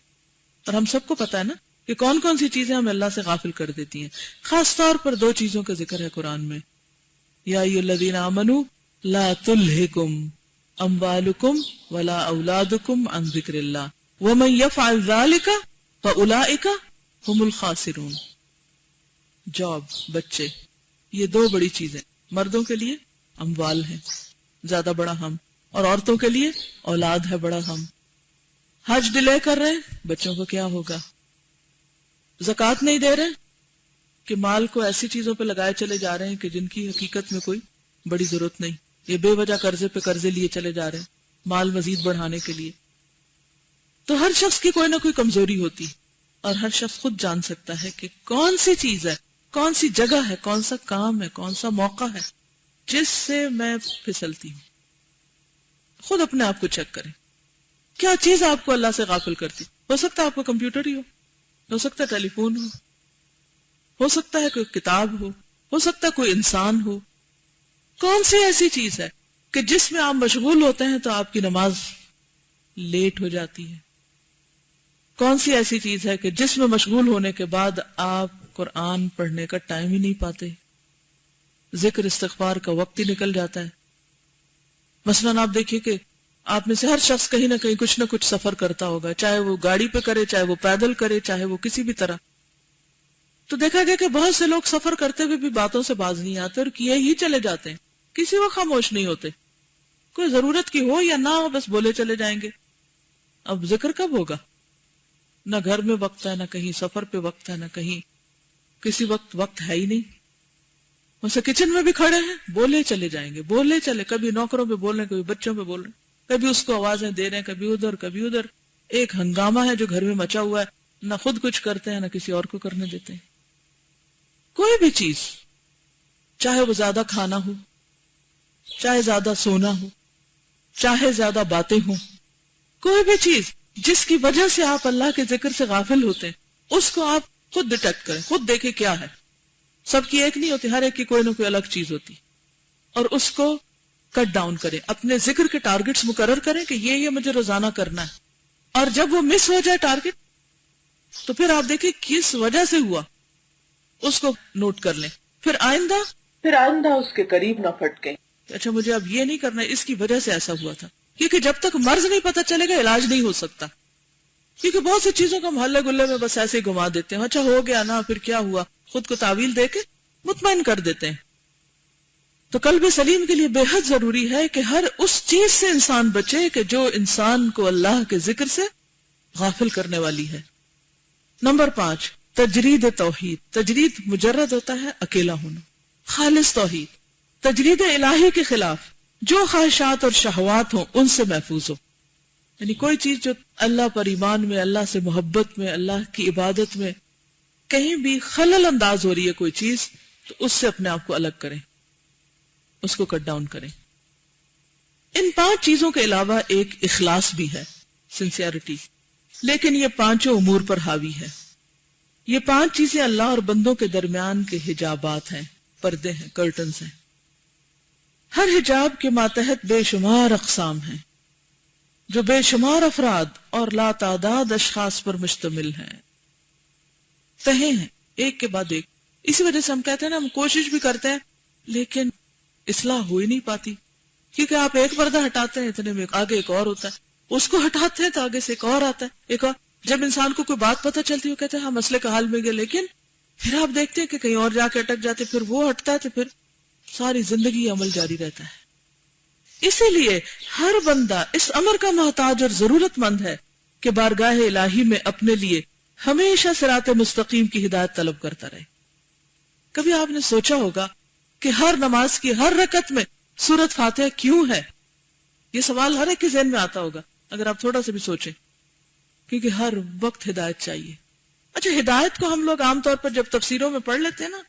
اور ہم سب کو پتا ہے نا کہ کون کون سی چیزیں ہمیں اللہ سے غافل کر دیتی ہیں۔ خاص طور پر 2 چیزوں کا ذکر ہے قرآن میں، یا ایھا الذین آمنوا لا تلہکم اموالکم ولا اولادکم عن ذکر اللہ ومن یفعل ذلک فاولئک هم الخاسرون۔ جاب، بچے، یہ 2 بڑی چیزیں، مردوں کے لیے اموال ہیں، زیادہ بڑا ہم، اور عورتوں کے لیے اولاد ہے، بڑا ہم۔ حج ڈیلے کر رہے ہیں، بچوں کو کیا ہوگا؟ زکوٰۃ نہیں دے رہے کہ مال کو ایسی چیزوں پہ لگائے چلے جا رہے ہیں کہ جن کی حقیقت میں کوئی بڑی ضرورت نہیں، یہ بے وجہ قرضے پہ قرضے لیے چلے جا رہے ہیں مال مزید بڑھانے کے لیے۔ تو ہر شخص کی کوئی نہ کوئی کمزوری ہوتی، اور ہر شخص خود جان سکتا ہے کہ کون سی چیز ہے، کون سی جگہ ہے، کون سا کام ہے، کون سا موقع ہے جس سے میں پھسلتی ہوں۔ خود اپنے آپ کو چیک کریں، کیا چیز آپ کو اللہ سے غافل کرتی؟ ہو سکتا ہے آپ کو کمپیوٹر ہی ہو سکتا ہے ٹیلی فون ہو سکتا ہے کوئی کتاب ہو سکتا ہے کوئی انسان ہو۔ کون سی ایسی چیز ہے کہ جس میں آپ مشغول ہوتے ہیں تو آپ کی نماز لیٹ ہو جاتی ہے؟ کون سی ایسی چیز ہے کہ جس میں مشغول ہونے کے بعد آپ قرآن پڑھنے کا ٹائم ہی نہیں پاتے، ذکر استغفار کا وقت ہی نکل جاتا ہے؟ مثلاً آپ دیکھیے کہ آپ میں سے ہر شخص کہیں نہ کہیں کچھ نہ کچھ سفر کرتا ہوگا، چاہے وہ گاڑی پہ کرے، چاہے وہ پیدل کرے، چاہے وہ کسی بھی طرح۔ تو دیکھا گیا کہ بہت سے لوگ سفر کرتے ہوئے بھی باتوں سے باز نہیں آتے اور کیے ہی چلے جاتے ہیں، کسی وقت خاموش نہیں ہوتے، کوئی ضرورت کی ہو یا نہ ہو بس بولے چلے جائیں گے۔ اب ذکر کب ہوگا؟ نہ گھر میں وقت ہے، نہ کہیں سفر پہ وقت ہے، نہ کہیں کسی وقت ہے ہی نہیں. ویسے کچن میں بھی کھڑے ہیں، بولے چلے جائیں گے، بولے چلے، کبھی نوکروں پہ بول رہے ہیں، کبھی بچوں پہ بول رہے ہیں، کبھی اس کو آوازیں دے رہے ہیں، کبھی ادھر کبھی ادھر. ایک ہنگامہ ہے جو گھر میں مچا ہوا ہے، نہ خود کچھ کرتے ہیں نہ کسی اور کو کرنے دیتے ہیں. کوئی بھی چیز، چاہے وہ زیادہ کھانا ہو، چاہے زیادہ سونا ہو، چاہے زیادہ باتیں ہوں، کوئی بھی چیز جس کی وجہ سے آپ اللہ کے ذکر سے غافل ہوتے ہیں، اس کو آپ خود ڈیٹیکٹ کریں، خود دیکھیں کیا ہے. سب کی ایک نہیں ہوتی، ہر ایک کی کوئی نہ کوئی الگ چیز ہوتی، اور اس کو کٹ ڈاؤن کریں. اپنے ذکر کے ٹارگٹس مقرر کریں کہ یہ مجھے روزانہ کرنا ہے، اور جب وہ مس ہو جائے ٹارگٹ تو پھر آپ دیکھیں کس وجہ سے ہوا، اس کو نوٹ کر لیں. پھر آئندہ اس کے قریب نہ پھٹکیں. اچھا مجھے اب یہ نہیں کرنا، اس کی وجہ سے ایسا ہوا تھا. کیونکہ جب تک مرض نہیں پتا چلے گا علاج نہیں ہو سکتا. کیونکہ بہت سی چیزوں کو ہم ہلے گلے میں بس ایسے ہی گھما دیتے ہیں، اچھا ہو گیا نا، پھر کیا ہوا، خود کو تعویل دے کے مطمئن کر دیتے ہیں. تو قلب سلیم کے لیے بے حد ضروری ہے کہ ہر اس چیز سے انسان بچے کہ جو انسان کو اللہ کے ذکر سے غافل کرنے والی ہے. نمبر 5، تجرید توحید. تجرید مجرد ہوتا ہے اکیلا ہونا، خالص توحید. تجرید الہی کے خلاف جو خواہشات اور شہوات ہوں ان سے محفوظ ہو. یعنی کوئی چیز جو اللہ پر ایمان میں، اللہ سے محبت میں، اللہ کی عبادت میں کہیں بھی خلل انداز ہو رہی ہے کوئی چیز، تو اس سے اپنے آپ کو الگ کریں، اس کو کٹ ڈاؤن کریں. ان 5 چیزوں کے علاوہ ایک اخلاص بھی ہے، سنسیئرٹی، لیکن یہ 5 امور پر حاوی ہے. یہ 5 چیزیں اللہ اور بندوں کے درمیان کے حجابات ہیں، پردے ہیں، کرٹنز ہیں. ہر حجاب کے ماتحت بے شمار اقسام ہیں جو بے شمار افراد اور لا تعداد اشخاص پر مشتمل ہیں، تہیں ہیں ایک کے بعد ایک. اسی وجہ سے ہم کہتے ہیں نا، ہم کوشش بھی کرتے ہیں لیکن اصلاح ہو ہی نہیں پاتی. کیونکہ آپ ایک پردہ ہٹاتے ہیں، اتنے میں آگے ایک اور ہوتا ہے، اس کو ہٹاتے ہیں تو آگے سے ایک اور آتا ہے، ایک اور. جب انسان کو کوئی بات پتہ چلتی ہے وہ کہتے ہیں ہاں مسئلے کا حل مل گیا، لیکن پھر آپ دیکھتے ہیں کہ کہیں اور جا کے اٹک جاتے، پھر وہ ہٹتا ہے تو پھر ساری زندگی عمل جاری رہتا ہے. اسی لیے ہر بندہ اس امر کا محتاج اور ضرورت مند ہے کہ بارگاہ الہی میں اپنے لیے ہمیشہ صراط مستقیم کی ہدایت طلب کرتا رہے. کبھی آپ نے سوچا ہوگا کہ ہر نماز کی ہر رکعت میں سورۃ فاتحہ کیوں ہے؟ یہ سوال ہر ایک کے ذہن میں آتا ہوگا اگر آپ تھوڑا سا بھی سوچیں. کیونکہ ہر وقت ہدایت چاہیے. اچھا، ہدایت کو ہم لوگ عام طور پر جب تفسیروں میں پڑھ لیتے ہیں نا،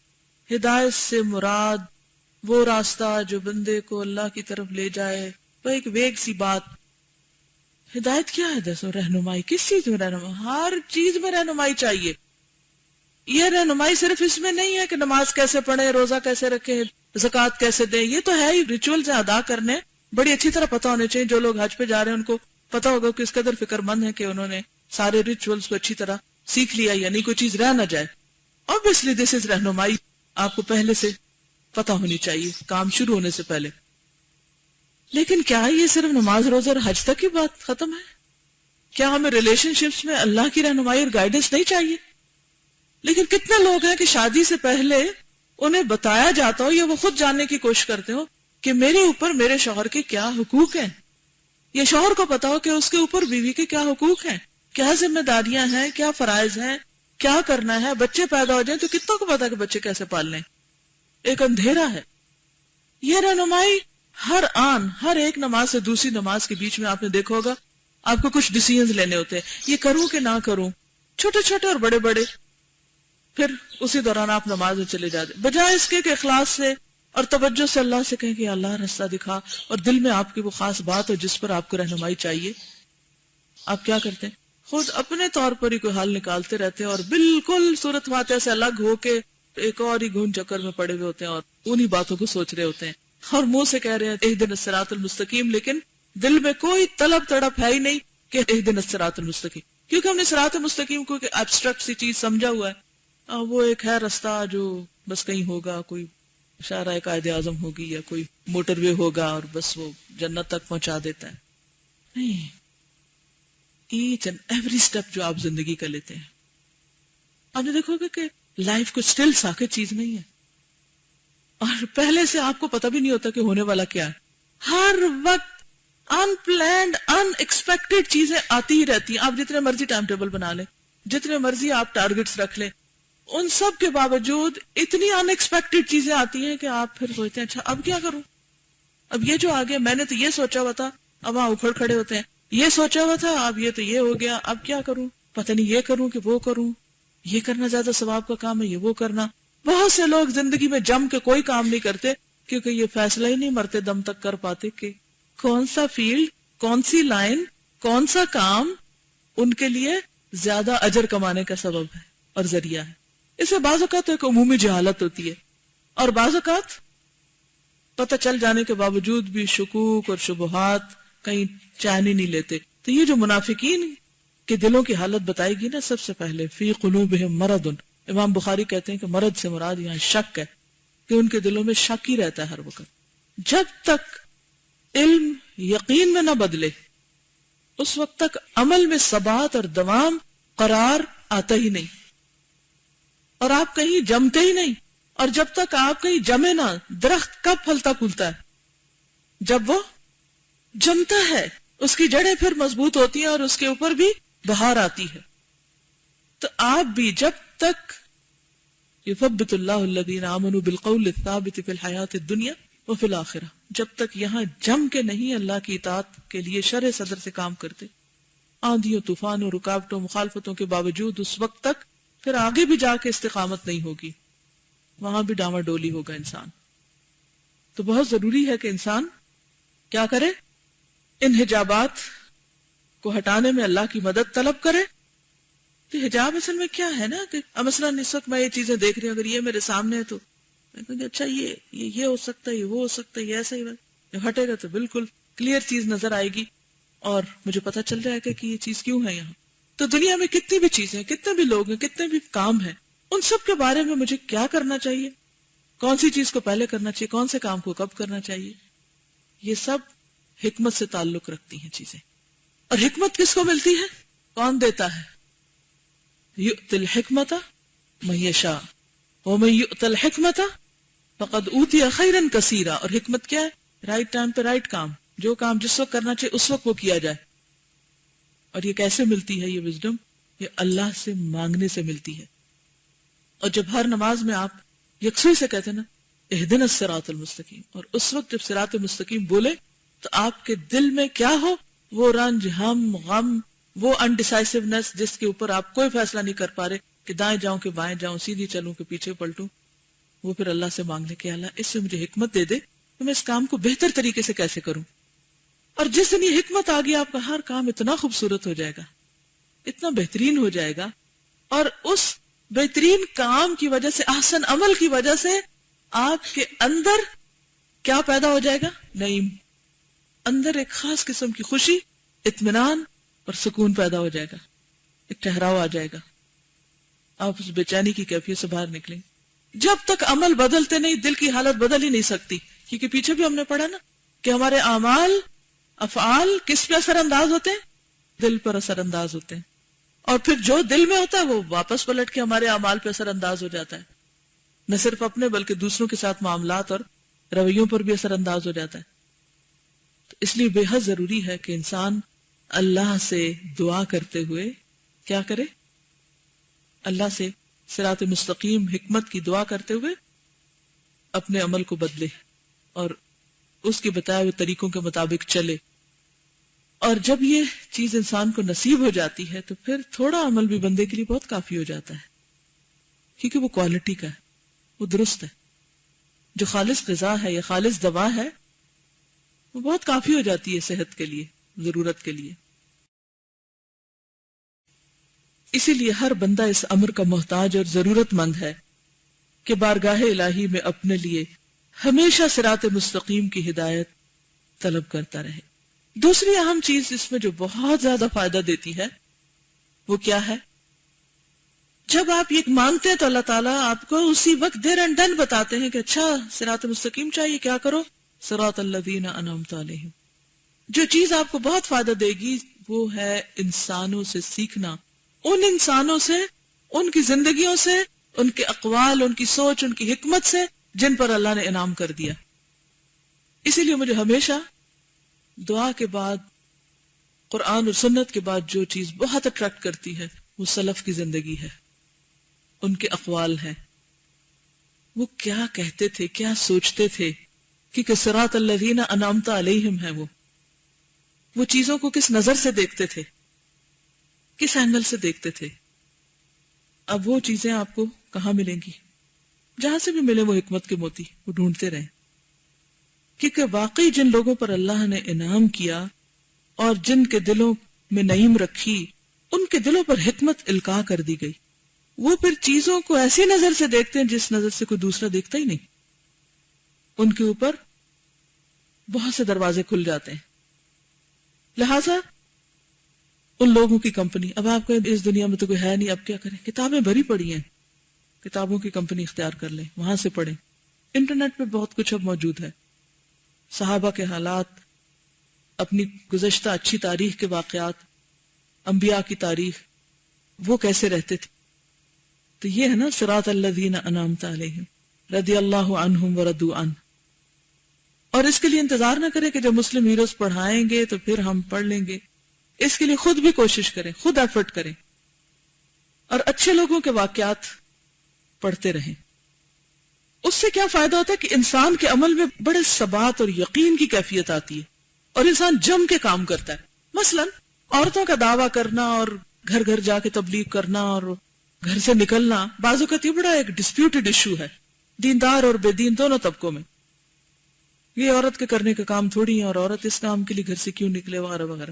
ہدایت سے مراد وہ راستہ جو بندے کو اللہ کی طرف لے جائے، وہ ایک ویگ سی بات. ہدایت کیا ہے؟ دسو، رہنمائی. کس چیز میں رہنمائی؟ ہر چیز میں رہنمائی چاہیے. یہ رہنمائی صرف اس میں نہیں ہے کہ نماز کیسے پڑھیں، روزہ کیسے رکھیں، زکوٰۃ کیسے دیں. یہ تو ہے ہی، ریچولز ادا کرنے بڑی اچھی طرح پتہ ہونے چاہیے. جو لوگ حج پہ جا رہے ہیں ان کو پتہ ہوگا کہ اس قدر فکر مند ہے کہ انہوں نے سارے ریچولز کو اچھی طرح سیکھ لیا، یعنی کوئی چیز رہ نہ جائے. Obviously this is رہنمائی، آپ کو پہلے سے پتہ ہونی چاہیے کام شروع ہونے سے پہلے. لیکن کیا یہ صرف نماز روزہ اور حج تک کی بات ختم ہے؟ کیا ہمیں ریلیشن شپس میں اللہ کی رہنمائی اور گائیڈنس نہیں چاہیے؟ لیکن کتنے لوگ ہیں کہ شادی سے پہلے انہیں بتایا جاتا ہو یا وہ خود جاننے کی کوشش کرتے ہو کہ میرے اوپر میرے شوہر کے کیا حقوق ہیں، یا شوہر کو پتا ہو کہ اس کے اوپر بیوی کے کیا حقوق ہیں، کیا ذمہ داریاں ہیں، کیا فرائض ہیں، کیا کرنا ہے. بچے پیدا ہو جائیں تو کتنوں کو پتا کہ بچے کیسے پالنے. ایک اندھیرا ہے. یہ رہنمائی ہر ایک نماز سے دوسری نماز کے بیچ میں آپ نے دیکھا ہوگا آپ کو کچھ ڈیسیژنز لینے ہوتے ہیں، یہ کروں کہ نہ کروں، چھوٹے چھوٹے اور بڑے بڑے. پھر اسی دوران آپ نماز میں چلے جاتے، بجائے اس کے کہ اخلاص سے اور توجہ سے اللہ سے کہیں کہ اللہ راستہ دکھا، اور دل میں آپ کی وہ خاص بات ہو جس پر آپ کو رہنمائی چاہیے. آپ کیا کرتے ہیں؟ خود اپنے طور پر ہی کوئی حل نکالتے رہتے ہیں اور بالکل سورۃ فاتحہ سے الگ ہو کے ایک اور ہی گھون چکر میں پڑے ہوئے ہوتے ہیں اور انہی باتوں کو سوچ رہے ہوتے ہیں اور منہ سے کہہ رہے ہیں اہدنا الصراط المستقیم، لیکن دل میں کوئی طلب تڑپ ہے ہی نہیں کہ اہدنا الصراط المستقیم. کیونکہ ہم نے صراط المستقیم کو ایک ایبسٹریکٹ سی چیز سمجھا ہوا ہے، وہ ایک ہے راستہ جو بس کہیں ہوگا، کوئی شاہراہ قائد اعظم ہوگی یا کوئی موٹر وے ہوگا اور بس وہ جنت تک پہنچا دیتا ہے. نہیں، ایچ اینڈ ایوری سٹیپ جو آپ زندگی کا لیتے ہیں، آپ نے دیکھو گے کہ لائف کو سٹل ساکت چیز نہیں ہے، اور پہلے سے آپ کو پتہ بھی نہیں ہوتا کہ ہونے والا کیا ہے. ہر وقت ان پلانڈ ان ایکسپیکٹڈ چیزیں آتی ہی رہتی ہیں. آپ جتنے مرضی ٹائم ٹیبل بنا لیں, جتنے مرضی آپ ٹارگٹس رکھ لیں, ان سب کے باوجود اتنی ان ایکسپیکٹڈ چیزیں آتی ہیں کہ آپ پھر سوچتے ہیں اچھا اب کیا کروں, اب یہ جو آگے میں نے تو یہ سوچا ہوا تھا, اب وہاں اکھڑ کھڑے ہوتے ہیں, یہ سوچا ہوا تھا اب یہ تو یہ ہو گیا, اب کیا کروں, پتہ نہیں یہ کروں کہ وہ کروں, یہ کرنا زیادہ ثواب کا کام ہے یہ وہ کرنا. بہت سے لوگ زندگی میں جم کے کوئی کام نہیں کرتے کیونکہ یہ فیصلہ ہی نہیں مرتے دم تک کر پاتے کہ کون سا فیلڈ, کون سی لائن, کون سا کام ان کے لیے زیادہ اجر کمانے کا سبب ہے اور ذریعہ ہے. اس میں بعض اوقات ایک عمومی جہالت ہوتی ہے اور بعض اوقات پتہ چل جانے کے باوجود بھی شکوک اور شبہات کہیں چین ہی نہیں لیتے. تو یہ جو منافقین کے دلوں کی حالت بتائی گی نا, سب سے پہلے فی قلوبہم مرض, امام بخاری کہتے ہیں کہ مرض سے مراد یہاں شک ہے کہ ان کے دلوں میں شک ہی رہتا ہے ہر وقت. جب تک علم یقین میں نہ بدلے اس وقت تک عمل میں ثبات اور دوام قرار آتا ہی نہیں اور آپ کہیں جمتے ہی نہیں. اور جب تک آپ کہیں جمے نہ, درخت کب پھلتا پھولتا ہے, جب وہ جمتا ہے, اس کی جڑیں پھر مضبوط ہوتی ہیں اور اس کے اوپر بھی بہار آتی ہے. تو آپ بھی جب تک یثبت اللہ الذین آمنوا بالقول الثابت فی الحیات الدنیا وفی الآخرہ, جب تک یہاں جم کے نہیں اللہ کی اطاعت کے لیے شرع صدر سے کام کرتے, آندھیوں طوفانوں رکاوٹوں مخالفتوں کے باوجود, اس وقت تک پھر آگے بھی جا کے استقامت نہیں ہوگی, وہاں بھی ڈاما ڈولی ہوگا انسان. تو بہت ضروری ہے کہ انسان کیا کرے, ان حجابات کو ہٹانے میں اللہ کی مدد طلب کرے. تو حجاب اصل میں کیا ہے نا کہ مثلاً اس وقت میں یہ چیزیں دیکھ رہی ہوں, اگر یہ میرے سامنے ہے تو میں کہوں گی اچھا یہ ہو سکتا ہے, یہ وہ ہو سکتا ہے, یہ ایسا ہی. جب ہٹے گا تو بالکل کلیئر چیز نظر آئے گی اور مجھے پتہ چل جائے گا کہ یہ چیز کیوں ہے یہاں. تو دنیا میں کتنی بھی چیزیں, کتنے بھی لوگ ہیں, کتنے بھی کام ہیں, ان سب کے بارے میں مجھے کیا کرنا چاہیے, کون سی چیز کو پہلے کرنا چاہیے, کون سے کام کو کب کرنا چاہیے, یہ سب حکمت سے تعلق رکھتی ہیں چیزیں. اور حکمت کس کو ملتی ہے, کون دیتا ہے؟ یؤتی الحکمت من یشاء ومن یؤت الحکمت فقد اوتی خیرا کثیرا. اور حکمت کیا ہے؟ رائٹ ٹائم پہ رائٹ کام, جو کام جس وقت کرنا چاہیے اس وقت وہ کیا جائے. اور یہ کیسے ملتی ہے یہ وزڈم؟ یہ اللہ سے مانگنے سے ملتی ہے. اور جب ہر نماز میں آپ یکسوئی سے کہتے ہیں نا اہدنا الصراط المستقیم, اور اس وقت جب صراط مستقیم بولے تو آپ کے دل میں کیا ہو, وہ رنج, ہم, غم, وہ انڈیسائسونیس جس کے اوپر آپ کوئی فیصلہ نہیں کر پا رہے کہ دائیں جاؤں کہ بائیں جاؤں, سیدھی چلوں کہ پیچھے پلٹوں, وہ پھر اللہ سے مانگ لے کہ اللہ اس سے مجھے حکمت دے دے تو میں اس کام کو بہتر طریقے سے کیسے کروں. اور جس دن یہ حکمت آ گئی آپ کا ہر کام اتنا خوبصورت ہو جائے گا, اتنا بہترین ہو جائے گا. اور اس بہترین کام کی وجہ سے, احسن عمل کی وجہ سے آپ کے اندر کیا پیدا ہو جائے گا؟ نعیم, اندر ایک خاص قسم کی خوشی, اطمینان اور سکون پیدا ہو جائے گا, ایک ٹھہراؤ آ جائے گا. آپ اس بے چینی کی کیفیت سے باہر نکلیں. جب تک عمل بدلتے نہیں دل کی حالت بدل ہی نہیں سکتی, کیونکہ پیچھے بھی ہم نے پڑھا نا کہ ہمارے اعمال افعال کس پہ اثر انداز ہوتے ہیں؟ دل پر اثر انداز ہوتے ہیں. اور پھر جو دل میں ہوتا ہے وہ واپس پلٹ کے ہمارے اعمال پہ اثر انداز ہو جاتا ہے, نہ صرف اپنے بلکہ دوسروں کے ساتھ معاملات اور رویوں پر بھی اثر انداز ہو جاتا ہے. تو اس لیے بے حد ضروری ہے کہ انسان اللہ سے دعا کرتے ہوئے کیا کرے, اللہ سے صراط مستقیم حکمت کی دعا کرتے ہوئے اپنے عمل کو بدلے اور اس کے بتائے ہوئے طریقوں کے مطابق چلے. اور جب یہ چیز انسان کو نصیب ہو جاتی ہے تو پھر تھوڑا عمل بھی بندے کے لیے بہت کافی ہو جاتا ہے, کیونکہ وہ کوالٹی کا ہے, وہ درست ہے. جو خالص غذا ہے یا خالص دوا ہے وہ بہت کافی ہو جاتی ہے صحت کے لیے, ضرورت کے لیے. اسی لیے ہر بندہ اس امر کا محتاج اور ضرورت مند ہے کہ بارگاہ الہی میں اپنے لیے ہمیشہ صراط مستقیم کی ہدایت طلب کرتا رہے. دوسری اہم چیز اس میں جو بہت زیادہ فائدہ دیتی ہے وہ کیا ہے؟ جب آپ یہ مانگتے ہیں تو اللہ تعالیٰ آپ کو اسی وقت دیر اینڈ ڈن بتاتے ہیں کہ اچھا صراط مستقیم چاہیے, کیا کرو, صراط الذین انعمت علیہم. جو چیز آپ کو بہت فائدہ دے گی وہ ہے انسانوں سے سیکھنا, ان انسانوں سے, ان کی زندگیوں سے, ان کے اقوال, ان کی سوچ, ان کی حکمت سے جن پر اللہ نے انعام کر دیا. اسی لیے مجھے ہمیشہ دعا کے بعد، قرآن اور سنت کے بعد جو چیز بہت اٹریکٹ کرتی ہے وہ سلف کی زندگی ہے، ان کے اقوال ہیں، وہ کیا کہتے تھے، کیا سوچتے تھے، کیونکہ صراط الذین انعمت علیہم ہے، وہ چیزوں کو کس نظر سے دیکھتے تھے، کس اینگل سے دیکھتے تھے۔ اب وہ چیزیں آپ کو کہاں ملیں گی؟ جہاں سے بھی ملے وہ حکمت کے موتی، وہ ڈھونڈتے رہیں، کیونکہ واقعی جن لوگوں پر اللہ نے انعام کیا اور جن کے دلوں میں نعیم رکھی، ان کے دلوں پر حکمت القاء کر دی گئی، وہ پھر چیزوں کو ایسی نظر سے دیکھتے ہیں جس نظر سے کوئی دوسرا دیکھتا ہی نہیں، ان کے اوپر بہت سے دروازے کھل جاتے ہیں۔ لہذا ان لوگوں کی کمپنی، اب آپ کو اس دنیا میں تو کوئی ہے نہیں، اب کیا کریں، کتابیں بھری پڑی ہیں، کتابوں کی کمپنی اختیار کر لیں، وہاں سے پڑھیں، انٹرنیٹ پہ بہت کچھ اب موجود ہے، صحابہ کے حالات، اپنی گزشتہ اچھی تاریخ کے واقعات، انبیاء کی تاریخ، وہ کیسے رہتے تھے۔ تو یہ ہے نا صراط الذین انعمت علیہم رضی اللہ عنہم ورضوا عنہ۔ اور اس کے لیے انتظار نہ کریں کہ جب مسلم ہیروز پڑھائیں گے تو پھر ہم پڑھ لیں گے، اس کے لیے خود بھی کوشش کریں، خود ایفرٹ کریں، اور اچھے لوگوں کے واقعات پڑھتے رہیں۔ اس سے کیا فائدہ ہوتا ہے کہ انسان کے عمل میں بڑے ثبات اور یقین کی کیفیت آتی ہے، اور انسان جم کے کام کرتا ہے۔ مثلا عورتوں کا دعویٰ کرنا اور گھر گھر جا کے تبلیغ کرنا اور گھر سے نکلنا بعض اوقات یہ بڑا ایک ڈسپیوٹڈ ایشو ہے دیندار اور بے دین دونوں طبقوں میں، یہ عورت کے کرنے کا کام تھوڑی ہے، اور عورت اس کام کے لیے گھر سے کیوں نکلے وغیرہ وغیرہ۔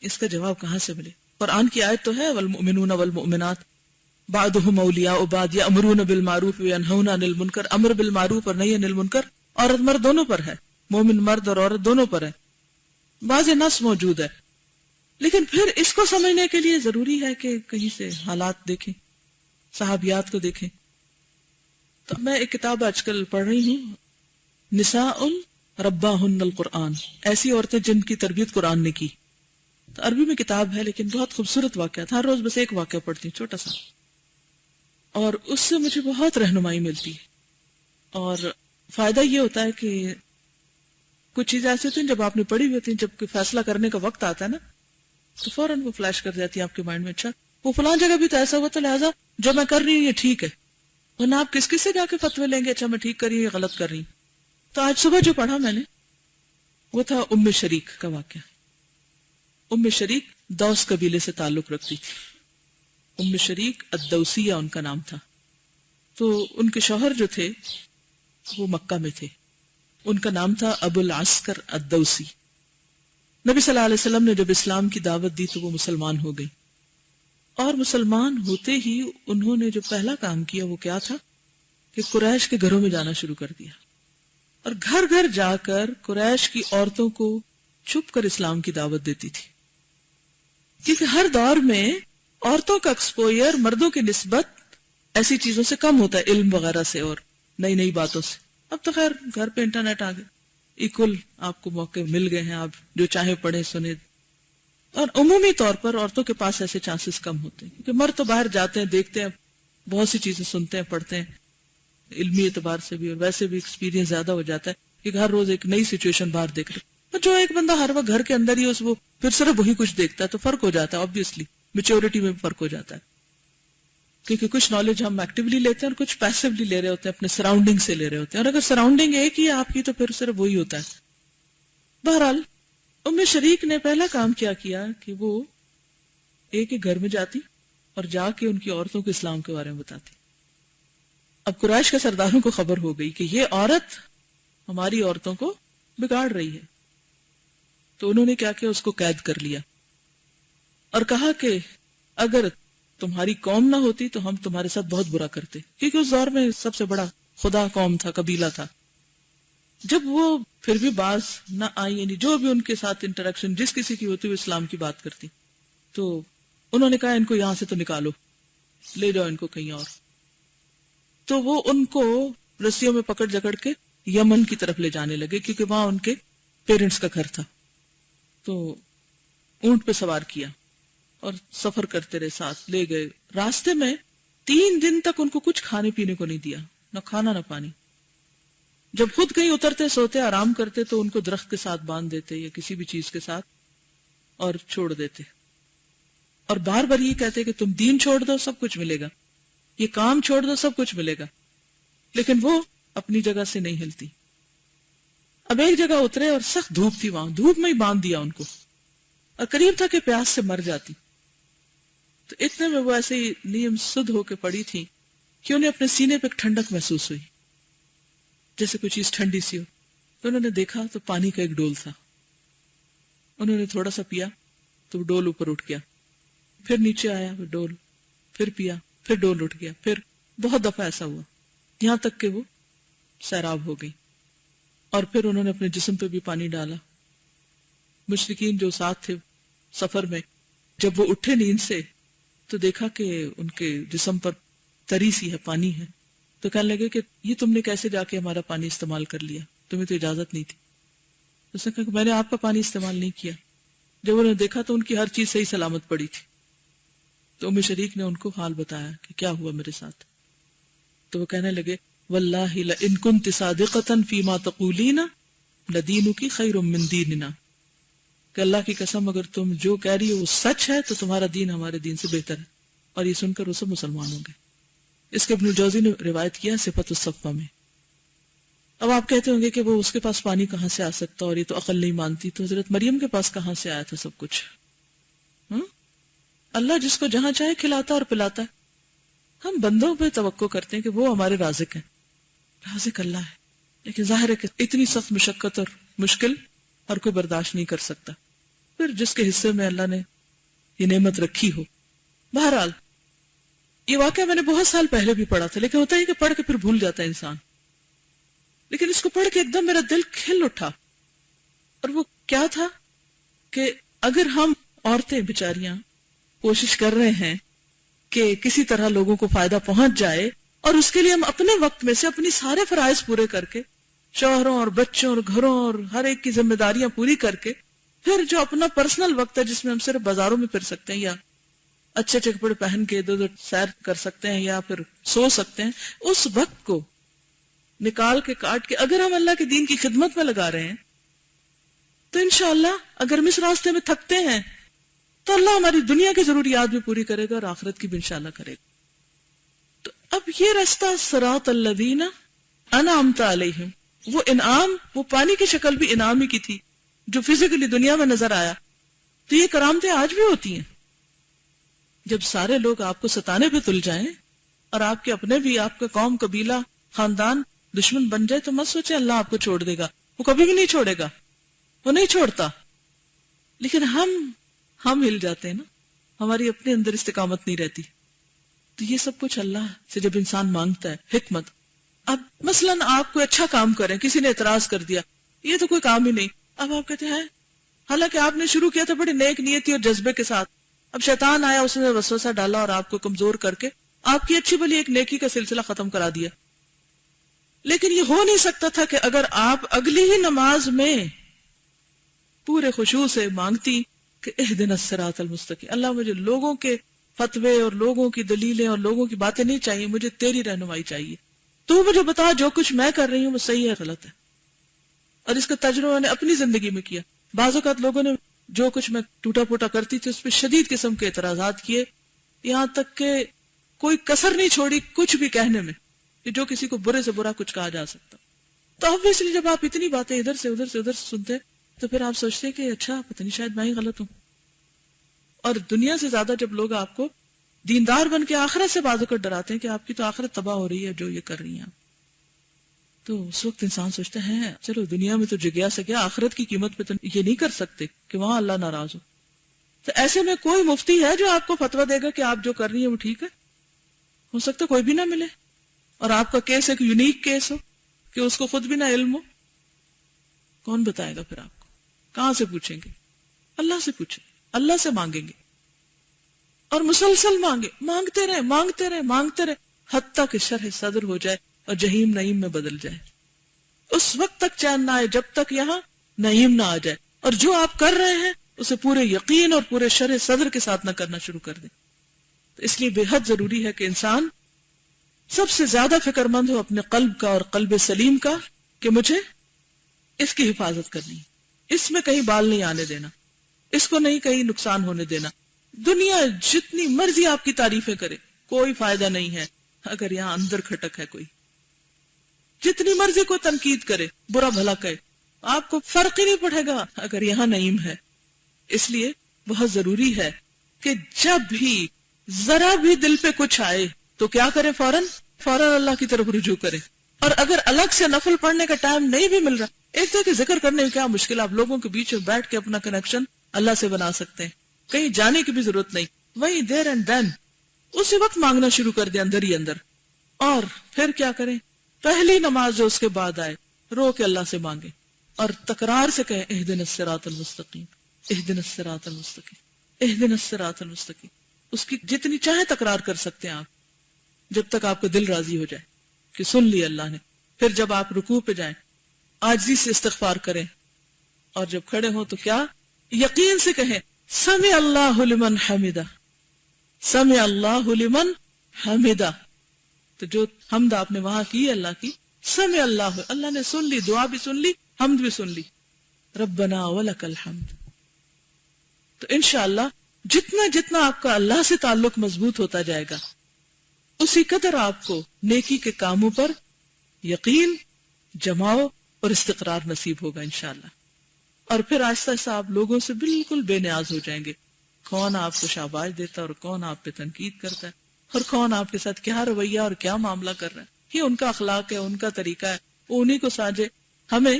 اس کا جواب کہاں سے ملے؟ قرآن کی آیت تو ہے والمؤمنون والمؤمنات بعضهم اولیاء بعض یأمرون بالمعروف وینہون عن المنکر، امر بالمعروف اور نہی عن المنکر عورت مرد دونوں پر ہے، مومن مرد اور عورت دونوں پر ہے، بعض نص موجود ہے۔ لیکن پھر اس کو سمجھنے کے لیے ضروری ہے کہ کہیں سے حالات دیکھیں، صحابیات کو دیکھیں۔ تو میں ایک کتاب آج کل پڑھ رہی ہوں، نساء رباہن القرآن، ایسی عورتیں جن کی تربیت قرآن نے کی۔ تو عربی میں کتاب ہے لیکن بہت خوبصورت واقعات، ہر روز بس ایک واقعہ پڑھتی ہوں چھوٹا سا، اور اس سے مجھے بہت رہنمائی ملتی ہے۔ اور فائدہ یہ ہوتا ہے کہ کچھ چیزیں ایسی ہوتی ہیں جب آپ نے پڑھی ہوئی ہوتی ہیں، جب کوئی فیصلہ کرنے کا وقت آتا ہے نا تو فوراً وہ فلیش کر جاتی ہے آپ کے مائنڈ میں، اچھا وہ فلاں جگہ بھی تو ایسا ہوا، تو لہٰذا جو میں کر رہی ہوں یہ ٹھیک ہے، ورنہ آپ کس کس سے جا کے فتوے لیں گے اچھا میں ٹھیک کر رہی ہوں یا غلط کر رہی ہوں۔ تو آج صبح جو پڑھا میں نے وہ تھا ام شریک کا واقعہ۔ ام شریک دوس قبیلے سے تعلق رکھتی تھی، ام شریک الدوسیہ ان کا نام تھا۔ تو ان کے شوہر جو تھے وہ مکہ میں تھے، ان کا نام تھا ابو العسکر الدوسی۔ نبی صلی اللہ علیہ وسلم نے جب اسلام کی دعوت دی تو وہ مسلمان ہو گئی، اور مسلمان ہوتے ہی انہوں نے جو پہلا کام کیا وہ کیا تھا کہ قریش کے گھروں میں جانا شروع کر دیا، اور گھر گھر جا کر قریش کی عورتوں کو چھپ کر اسلام کی دعوت دیتی تھی، کیونکہ ہر دور میں عورتوں کا ایکسپوئر مردوں کی نسبت ایسی چیزوں سے کم ہوتا ہے، علم وغیرہ سے اور نئی نئی باتوں سے۔ اب تو خیر گھر پہ انٹرنیٹ آ گئے، ایکول آپ کو موقع مل گئے ہیں، آپ جو چاہے پڑھیں سنیں، اور عمومی طور پر عورتوں کے پاس ایسے چانسز کم ہوتے ہیں، کیونکہ مرد تو باہر جاتے ہیں، دیکھتے ہیں، بہت سی چیزیں سنتے ہیں، پڑھتے ہیں، علمی اعتبار سے بھی اور ویسے بھی ایکسپیرینس زیادہ ہو جاتا ہے کہ ہر روز ایک نئی سچویشن باہر دیکھ رہے۔ اور جو ایک بندہ ہر وقت گھر کے اندر ہی وہ پھر صرف وہی کچھ دیکھتا ہے، تو فرق ہو جاتا ہے، آبویسلی میچورٹی میں بھی فرق ہو جاتا ہے، کیونکہ کچھ نالج ہم ایکٹیولی لیتے ہیں اور کچھ پیسively لے رہے ہوتے ہیں، اپنے سراؤنڈنگ سے لے رہے ہوتے ہیں، اور اگر سراؤنڈنگ ایک ہی ہے آپ کی تو پھر صرف وہی ہوتا ہے۔ بہرحال ام شریک نے پہلا کام کیا کہ وہ ایک ہی گھر میں جاتی اور جا کے ان کی عورتوں کو اسلام کے بارے میں بتاتی۔ اب قریش کے سرداروں کو خبر ہو گئی کہ یہ عورت ہماری عورتوں کو بگاڑ رہی ہے، تو انہوں نے کیا کیا، اس کو قید کر لیا اور کہا کہ اگر تمہاری قوم نہ ہوتی تو ہم تمہارے ساتھ بہت برا کرتے، کیونکہ اس دور میں سب سے بڑا خدا قوم تھا، قبیلہ تھا۔ جب وہ پھر بھی باز نہ آئی، یعنی جو بھی ان کے ساتھ انٹریکشن جس کسی کی ہوتی وہ اسلام کی بات کرتی، تو انہوں نے کہا ان کو یہاں سے تو نکالو، لے جاؤ ان کو کہیں اور۔ تو وہ ان کو رسیوں میں پکڑ جکڑ کے یمن کی طرف لے جانے لگے، کیونکہ وہاں ان کے پیرنٹس کا گھر تھا۔ تو اونٹ پہ سوار کیا اور سفر کرتے رہے، ساتھ لے گئے۔ راستے میں 3 دن تک ان کو کچھ کھانے پینے کو نہیں دیا، نہ کھانا نہ پانی، جب خود کہیں اترتے سوتے آرام کرتے تو ان کو درخت کے ساتھ باندھ دیتے یا کسی بھی چیز کے ساتھ اور چھوڑ دیتے، اور بار بار یہ کہتے کہ تم دین چھوڑ دو سب کچھ ملے گا، یہ کام چھوڑ دو سب کچھ ملے گا، لیکن وہ اپنی جگہ سے نہیں ہلتی۔ اب ایک جگہ اترے اور سخت دھوپ تھی، وہاں دھوپ میں ہی باندھ دیا ان کو، اور قریب تھا کہ پیاس سے مر جاتی، تو اتنے میں وہ ایسے ہی نیم سدھ ہو کے پڑی تھی کہ انہیں اپنے سینے پہ ایک ٹھنڈک محسوس ہوئی، جیسے کوئی چیز ٹھنڈی سی ہو۔ تو انہوں نے دیکھا تو پانی کا ایک ڈول تھا، انہوں نے تھوڑا سا پیا تو وہ ڈول اوپر اٹھ گیا، پھر نیچے آیا وہ ڈول، پھر پیا، پھر ڈول اٹھ گیا، پھر بہت دفعہ ایسا ہوا، یہاں تک کہ وہ سیراب ہو گئی۔ اور پھر انہوں نے اپنے جسم پہ بھی پانی ڈالا۔ مشرکین جو ساتھ تھے سفر میں، جب وہ اٹھے نیند سے تو دیکھا کہ ان کے جسم پر تری سی ہے، پانی ہے، تو کہنے لگے کہ یہ تم نے کیسے جا کے ہمارا پانی استعمال کر لیا، تمہیں تو اجازت نہیں تھی۔ اس نے کہا کہ میں نے آپ کا پانی استعمال نہیں کیا۔ جب انہوں نے دیکھا تو ان کی ہر چیز صحیح سلامت پڑی تھی، تو ام شریک نے ان کو حال بتایا کہ کیا ہوا میرے ساتھ۔ تو وہ کہنے لگے واللہ لئن کنت صادقۃ فیما تقولین لدینک خیر من دیننا، کہ اللہ کی قسم اگر تم جو کہہ رہی ہو وہ سچ ہے تو تمہارا دین ہمارے دین سے بہتر ہے۔ اور یہ سن کر وہ سب مسلمان ہو گئے۔ اس کے ابن الجوزی نے روایت کیا صفت الصفوہ میں۔ اب آپ کہتے ہوں گے کہ وہ اس کے پاس پانی کہاں سے آ سکتا اور یہ تو عقل نہیں مانتی، تو حضرت مریم کے پاس کہاں سے آیا تھا سب کچھ؟ اللہ جس کو جہاں چاہے کھلاتا اور پلاتا ہے۔ ہم بندوں پہ توقع کرتے ہیں کہ وہ ہمارے رازق ہیں، رازق اللہ ہے، لیکن ظاہر ہے کہ اتنی سخت مشقت اور مشکل ہر کوئی برداشت نہیں کر سکتا، پھر جس کے حصے میں اللہ نے یہ نعمت رکھی ہو۔ بہرحال یہ واقعہ میں نے بہت سال پہلے بھی پڑھا تھا، لیکن ہوتا ہے کہ پڑھ کے پھر بھول جاتا ہے انسان، لیکن اس کو پڑھ کے ایک دم میرا دل کھل اٹھا۔ اور وہ کیا تھا کہ اگر ہم عورتیں بیچاریاں کوشش کر رہے ہیں کہ کسی طرح لوگوں کو فائدہ پہنچ جائے، اور اس کے لیے ہم اپنے وقت میں سے اپنی سارے فرائض پورے کر کے، شوہروں اور بچوں اور گھروں اور ہر ایک کی ذمہ داریاں پوری کر کے، پھر جو اپنا پرسنل وقت ہے جس میں ہم صرف بازاروں میں پھر سکتے ہیں یا اچھے اچھے کپڑے پہن کے ادھر ادھر سیر کر سکتے ہیں یا پھر سو سکتے ہیں، اس وقت کو نکال کے کاٹ کے اگر ہم اللہ کے دین کی خدمت میں لگا رہے ہیں تو انشاءاللہ اگر ہم اس راستے میں تھکتے ہیں تو اللہ ہماری دنیا کی ضروریات بھی پوری کرے گا اور آخرت کی بھی انشاءاللہ کرے گا۔ تو اب یہ رستہ صراط الذین انعمت علیہم، وہ انعام، وہ پانی کی شکل بھی انعام ہی کی تھی جو فزیکلی دنیا میں نظر آیا۔ تو یہ کرامتیں آج بھی ہوتی ہیں۔ جب سارے لوگ آپ کو ستانے پہ تل جائیں اور آپ کے اپنے بھی، آپ کا قوم، قبیلہ، خاندان دشمن بن جائے تو مت سوچیں اللہ آپ کو چھوڑ دے گا، وہ کبھی بھی نہیں چھوڑے گا، وہ نہیں چھوڑتا۔ لیکن ہم ہل جاتے ہیں نا، ہماری اپنے اندر استقامت نہیں رہتی۔ تو یہ سب کچھ اللہ سے جب انسان مانگتا ہے حکمت۔ اب مثلا آپ کوئی اچھا کام کریں، کسی نے اعتراض کر دیا، یہ تو کوئی کام ہی نہیں، اب آپ کہتے ہیں حالانکہ آپ نے شروع کیا تھا بڑی نیک نیتی اور جذبے کے ساتھ، اب شیطان آیا، اس نے وسوسہ ڈالا اور آپ کو کمزور کر کے آپ کی اچھی بھلی ایک نیکی کا سلسلہ ختم کرا دیا۔ لیکن یہ ہو نہیں سکتا تھا کہ اگر آپ اگلی ہی نماز میں پورے خشوع سے مانگتی کہ اہدنا الصراط المستقیم، اللہ مجھے لوگوں کے فتوے اور لوگوں کی دلیلیں اور لوگوں کی باتیں نہیں چاہیے، مجھے تیری رہنمائی چاہیے، تو مجھے بتا جو کچھ میں کر رہی ہوں وہ صحیح ہے غلط ہے۔ اور اس کا تجربہ میں نے اپنی زندگی میں کیا۔ بعض اوقات لوگوں نے جو کچھ میں ٹوٹا پوٹا کرتی تھی اس پہ شدید قسم کے اعتراضات کیے، یہاں تک کہ کوئی کسر نہیں چھوڑی کچھ بھی کہنے میں کہ جو کسی کو برے سے برا کچھ کہا جا سکتا۔ تو obviously جب آپ اتنی باتیں ادھر سے ادھر سے ادھر سے سنتے تو پھر آپ سوچتے کہ اچھا پتہ نہیں شاید میں ہی غلط ہوں۔ اور دنیا سے زیادہ جب لوگ آپ کو دیندار بن کے آخرت سے بعض اوقات ڈراتے ہیں کہ آپ کی تو آخرت تباہ ہو رہی ہے جو یہ کر رہی ہیں، تو اس وقت انسان سوچتا ہے چلو دنیا میں تو جگیا سے گیا، آخرت کی قیمت پہ تو یہ نہیں کر سکتے کہ وہاں اللہ ناراض ہو۔ تو ایسے میں کوئی مفتی ہے جو آپ کو فتویٰ دے گا کہ آپ جو کر رہی ہیں وہ ٹھیک ہے؟ ہو سکتا کوئی بھی نہ ملے، اور آپ کا کیس ایک یونیک کیس ہو کہ اس کو خود بھی نہ علم ہو۔ کون بتائے گا پھر آپ کو؟ کہاں سے پوچھیں گے؟ اللہ سے پوچھیں، اللہ سے مانگیں گے، اور مسلسل مانگتے رہے مانگتے رہے مانگتے رہے حتیٰ کہ شرح صدر ہو جائے اور جہیم نعیم میں بدل جائے۔ اس وقت تک چین نہ آئے جب تک یہاں نعیم نہ آ جائے، اور جو آپ کر رہے ہیں اسے پورے یقین اور پورے شرح صدر کے ساتھ نہ کرنا شروع کر دیں۔ تو اس لیے بے حد ضروری ہے کہ انسان سب سے زیادہ فکر مند ہو اپنے قلب کا اور قلب سلیم کا، کہ مجھے اس کی حفاظت کرنی، اس میں کہیں بال نہیں آنے دینا، اس کو نہیں کہیں نقصان ہونے دینا. دنیا جتنی مرضی آپ کی تعریفیں کرے کوئی فائدہ نہیں ہے اگر یہاں اندر کھٹک ہے. کوئی جتنی مرضی کو تنقید کرے، برا بھلا کہے، آپ کو فرق ہی نہیں پڑے گا اگر یہاں نعیم ہے. اس لیے بہت ضروری ہے کہ جب بھی ذرا بھی دل پہ کچھ آئے تو کیا کرے، فوراً اللہ کی طرف رجوع کرے. اور اگر الگ سے نفل پڑھنے کا ٹائم نہیں بھی مل رہا، ایک تو کہ ذکر کرنے میں کیا مشکل، آپ لوگوں کے بیچ میں بیٹھ کے اپنا کنیکشن اللہ سے بنا سکتے ہیں، کہیں جانے کی بھی ضرورت نہیں، وہیں دیر اینڈ دین اسی وقت مانگنا شروع کر دیں اندر ہی اندر. اور پھر کیا کریں، پہلی نماز جو اس کے بعد آئے رو کے اللہ سے مانگے اور تکرار سے کہیں اہدنا الصراط المستقیم، اہدنا الصراط المستقیم، اہدنا الصراط المستقیم. اس کی جتنی چاہے تکرار کر سکتے ہیں آپ، جب تک آپ کا دل راضی ہو جائے کہ سن لی اللہ نے. پھر جب آپ رکوع پہ جائیں عاجزی سے استغفار کریں، اور جب کھڑے ہوں تو کیا یقین سے کہیں سمع اللہ لمن حمدہ، سمع اللہ لمن حمدہ. تو جو حمد آپ نے وہاں کی اللہ کی، سمع اللہ، اللہ نے سن لی، دعا بھی سن لی، حمد بھی سن لی. ربنا ولک الحمد. تو انشاءاللہ جتنا جتنا آپ کا اللہ سے تعلق مضبوط ہوتا جائے گا، اسی قدر آپ کو نیکی کے کاموں پر یقین، جماؤ اور استقرار نصیب ہوگا انشاءاللہ. اور پھر آہستہ آہستہ آپ لوگوں سے بالکل بے نیاز ہو جائیں گے. کون آپ کو شاباش دیتا ہے اور کون آپ پہ تنقید کرتا ہے، اور کون آپ کے ساتھ کیا رویہ اور کیا معاملہ کر رہا ہے، یہ ان کا اخلاق ہے، ان کا طریقہ ہے، وہ انہیں کو ساجے. ہمیں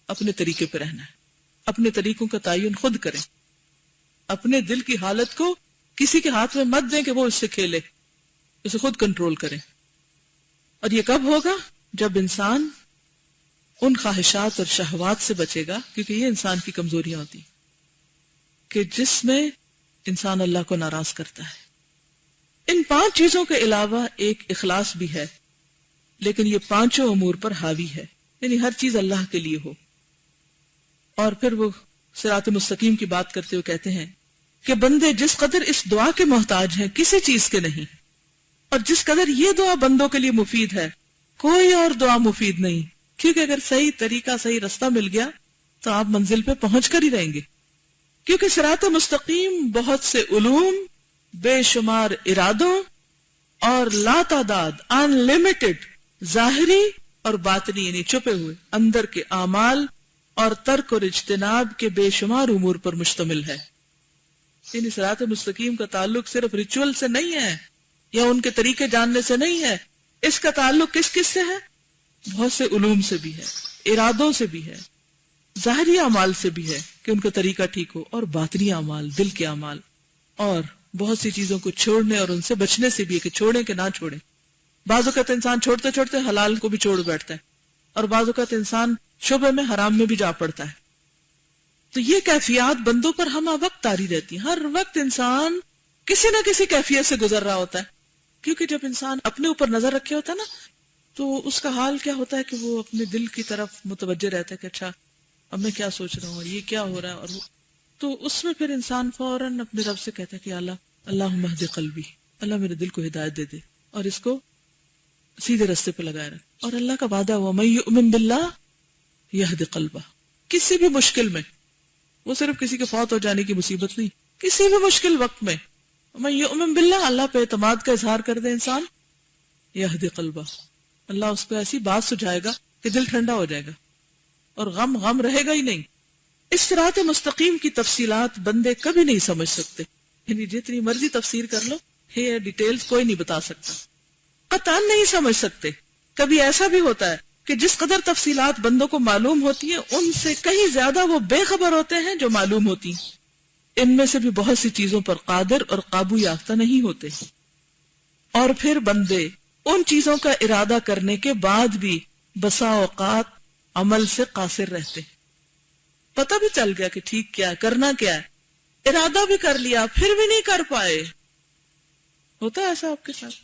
اپنے طریقے پہ رہنا ہے، اپنے طریقوں کا تعین خود کریں، اپنے دل کی حالت کو کسی کے ہاتھ میں مت دیں کہ وہ اس سے کھیلے، اسے خود کنٹرول کریں. اور یہ کب ہوگا؟ جب انسان ان خواہشات اور شہوات سے بچے گا، کیونکہ یہ انسان کی کمزوریاں ہوتی کہ جس میں انسان اللہ کو ناراض کرتا ہے. ان 5 چیزوں کے علاوہ ایک اخلاص بھی ہے، لیکن یہ 5 امور پر حاوی ہے، یعنی ہر چیز اللہ کے لیے ہو. اور پھر وہ صراط مستقیم کی بات کرتے ہوئے کہتے ہیں کہ بندے جس قدر اس دعا کے محتاج ہیں کسی چیز کے نہیں، اور جس قدر یہ دعا بندوں کے لیے مفید ہے کوئی اور دعا مفید نہیں. کیونکہ اگر صحیح طریقہ، صحیح رستہ مل گیا تو آپ منزل پہ پہنچ کر ہی رہیں گے. کیونکہ صراط مستقیم بہت سے علوم، بے شمار ارادوں اور لا تعداد ان لمیٹڈ ظاہری اور باطنی یعنی چھپے ہوئے اندر کے اعمال اور ترک اور اجتناب کے بے شمار امور پر مشتمل ہے. یعنی صراط مستقیم کا تعلق صرف ریچول سے نہیں ہے یا ان کے طریقے جاننے سے نہیں ہے، اس کا تعلق کس کس سے ہے؟ بہت سے علوم سے بھی ہے، ارادوں سے بھی ہے، ظاہری اعمال سے بھی ہے کہ ان کا طریقہ ٹھیک ہو، اور باطنی اعمال، دل کے اعمال، اور بہت سی چیزوں کو چھوڑنے اور ان سے بچنے سے بھی ہے کہ چھوڑیں کہ نہ چھوڑیں. بعض اوقات انسان چھوڑتے چھوڑتے حلال کو بھی چھوڑ بیٹھتا ہے، اور بعض اوقات انسان شبہ میں حرام میں بھی جا پڑتا ہے. تو یہ کیفیات بندوں پر ہمہ وقت طاری رہتی ہیں. ہر وقت انسان کسی نہ کسی کیفیت سے گزر رہا ہوتا ہے، کیونکہ جب انسان اپنے اوپر نظر رکھے ہوتا ہے نا تو اس کا حال کیا ہوتا ہے کہ وہ اپنے دل کی طرف متوجہ رہتا ہے کہ اچھا اب میں کیا سوچ رہا ہوں اور یہ کیا ہو رہا ہے، اور تو اس میں پھر انسان فوراً اپنے رب سے کہتا ہے کہ اللہم اہد قلبی، اللہ میرے دل کو ہدایت دے دے اور اس کو سیدھے رستے پہ لگائے رکھ. اور اللہ کا وعدہ ہوا من یؤمن باللہ یہد قلبہ. کسی بھی مشکل میں، وہ صرف کسی کے فوت ہو جانے کی مصیبت نہیں، کسی بھی مشکل وقت میں من یؤمن باللہ، اللہ پہ اعتماد کا اظہار کر دے انسان، یہد قلبہ، اللہ اس کو ایسی بات سجھائے گا کہ دل ٹھنڈا ہو جائے گا اور غم رہے گا ہی نہیں. اس صراط مستقیم کی تفصیلات بندے کبھی نہیں سمجھ سکتے، یعنی جتنی مرضی تفسیر کر لو یہ ڈیٹیلز کوئی نہیں بتا سکتا، قطعاً نہیں سمجھ سکتے. کبھی ایسا بھی ہوتا ہے کہ جس قدر تفصیلات بندوں کو معلوم ہوتی ہیں ان سے کہیں زیادہ وہ بے خبر ہوتے ہیں جو معلوم ہوتی ہیں. ان میں سے بھی بہت سی چیزوں پر قادر اور قابو یافتہ نہیں ہوتے، اور پھر بندے ان چیزوں کا ارادہ کرنے کے بعد بھی بسا اوقات عمل سے قاصر رہتے. پتہ بھی چل گیا کہ ٹھیک کیا ہے، کرنا کیا ہے، ارادہ بھی کر لیا پھر بھی نہیں کر پائے. ہوتا ہے ایسا آپ کے ساتھ؟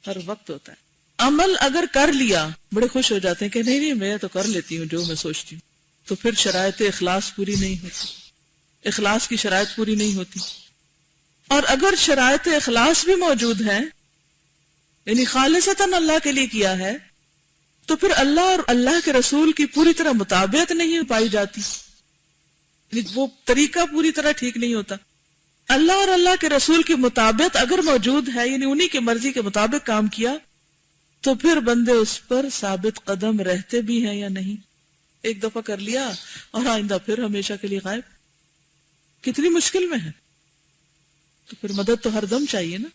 ہر وقت ہوتا ہے. عمل اگر کر لیا بڑے خوش ہو جاتے ہیں کہ نہیں میں تو کر لیتی ہوں جو میں سوچتی ہوں، تو پھر شرائط اخلاص پوری نہیں ہوتی، اخلاص کی شرائط پوری نہیں ہوتی. اور اگر شرائط اخلاص بھی موجود ہیں، یعنی خالصتاً اللہ کے لیے کیا ہے، تو پھر اللہ اور اللہ کے رسول کی پوری طرح مطابقت نہیں پائی جاتی، وہ طریقہ پوری طرح ٹھیک نہیں ہوتا. اللہ اور اللہ کے رسول کی مطابقت اگر موجود ہے، یعنی انہی کی مرضی کے مطابق کام کیا، تو پھر بندے اس پر ثابت قدم رہتے بھی ہیں یا نہیں. ایک دفعہ کر لیا اور آئندہ پھر ہمیشہ کے لیے غائب، کتنی مشکل میں ہے. تو پھر مدد تو ہر دم چاہیے نا.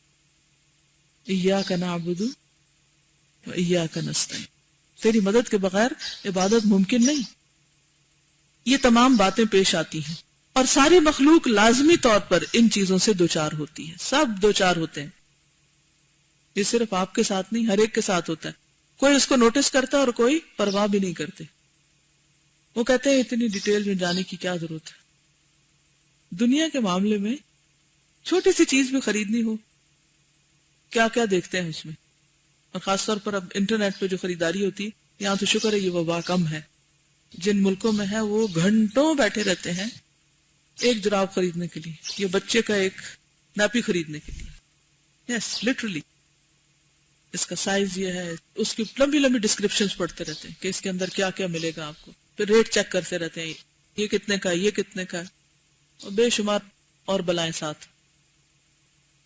ایاک نعبد و ایاک نستعین، تیری مدد کے بغیر عبادت ممکن نہیں. یہ تمام باتیں پیش آتی ہیں اور ساری مخلوق لازمی طور پر ان چیزوں سے دوچار ہوتی ہے. سب دوچار ہوتے ہیں. یہ صرف آپ کے ساتھ نہیں، ہر ایک کے ساتھ ہوتا ہے. کوئی اس کو نوٹس کرتا ہے اور کوئی پرواہ بھی نہیں کرتے. وہ کہتے ہیں اتنی ڈیٹیل میں جانے کی کیا ضرورت ہے. دنیا کے معاملے میں چھوٹی سی چیز بھی خریدنی ہو، کیا کیا دیکھتے ہیں اس میں. اور خاص طور پر اب انٹرنیٹ پہ جو خریداری ہوتی ہے، یہاں تو شکر ہے یہ وبا کم ہے. جن ملکوں میں ہے وہ گھنٹوں بیٹھے رہتے ہیں ایک جراب خریدنے کے لیے، یہ بچے کا ایک ناپی خریدنے کے لیے. یس لٹرلی اس کا سائز یہ ہے، اس کی لمبی لمبی ڈسکرپشنز پڑھتے رہتے ہیں کہ اس کے اندر کیا کیا ملے گا آپ کو. پھر ریٹ چیک کرتے رہتے ہیں، یہ کتنے کا ہے، یہ کتنے کا ہے، اور بے شمار اور بلائیں ساتھ.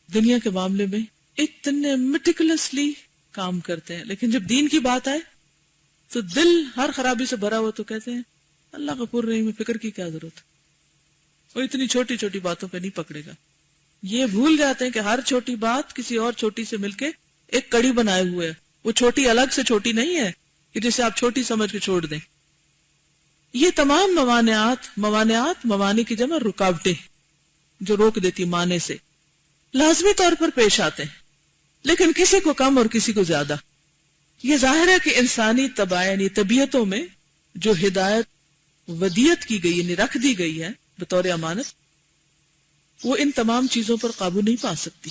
دنیا کے معاملے میں اتنے میٹیکولسلی کام کرتے ہیں، لیکن جب دین کی بات آئے تو دل ہر خرابی سے بھرا ہوا، تو کہتے ہیں اللہ غفور رحیم ہے، فکر کی کیا ضرورت ہے. وہ اتنی چھوٹی چھوٹی باتوں پہ نہیں پکڑے گا. یہ بھول جاتے ہیں کہ ہر چھوٹی بات کسی اور چھوٹی سے مل کے ایک کڑی بنائے ہوئے ہے. وہ چھوٹی الگ سے چھوٹی نہیں ہے کہ جسے آپ چھوٹی سمجھ کے چھوڑ دیں. یہ تمام موانع کی جمع رکاوٹیں جو روک دیتی معنی سے، لازمی طور پر پیش آتے ہیں، لیکن کسی کو کم اور کسی کو زیادہ. یہ ظاہر ہے کہ انسانی یعنی طبیعتوں میں جو ہدایت ودیت کی گئی، یعنی رکھ دی گئی ہے بطور امانت، وہ ان تمام چیزوں پر قابو نہیں پا سکتی،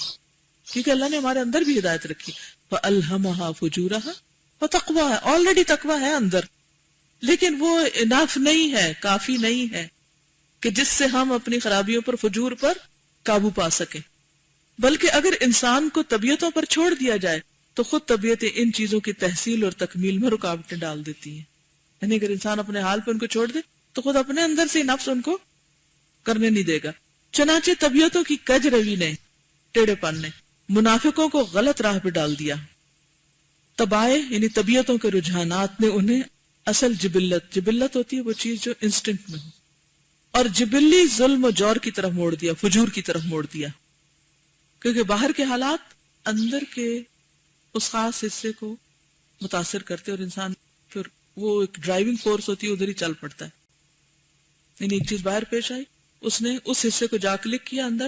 کیونکہ اللہ نے ہمارے اندر بھی ہدایت رکھی. فَأَلْهَمَهَا فُجُورَهَا وَتَقْوَاهَا، آلریڈی تقوی ہے اندر، لیکن وہ اناف نہیں ہے، کافی نہیں ہے کہ جس سے ہم اپنی خرابیوں پر، فجور پر قابو پا سکیں. بلکہ اگر انسان کو طبیعتوں پر چھوڑ دیا جائے تو خود طبیعتیں ان چیزوں کی تحصیل اور تکمیل میں رکاوٹیں ڈال دیتی ہیں. یعنی اگر انسان اپنے حال پہ ان کو چھوڑ دے تو خود اپنے اندر سے نفس ان کو کرنے نہیں دے گا. چنانچہ طبیعتوں کی کج روی نے، ٹیڑے پن نے منافقوں کو غلط راہ پہ ڈال دیا. طبائع یعنی طبیعتوں کے رجحانات نے انہیں اصل جبلت ہوتی ہے وہ چیز جو انسٹنکٹ میں ہو، اور جبلی ظلم و جور کی طرف موڑ دیا، فجور کی طرف موڑ دیا. کیونکہ باہر کے حالات اندر کے اس خاص حصے کو متاثر کرتے، اور انسان پھر وہ ایک ڈرائیونگ فورس ہوتی ہے، ادھر ہی چل پڑتا ہے. یعنی ایک چیز باہر پیش آئی، اس نے اس حصے کو جا کلک کیا. اندر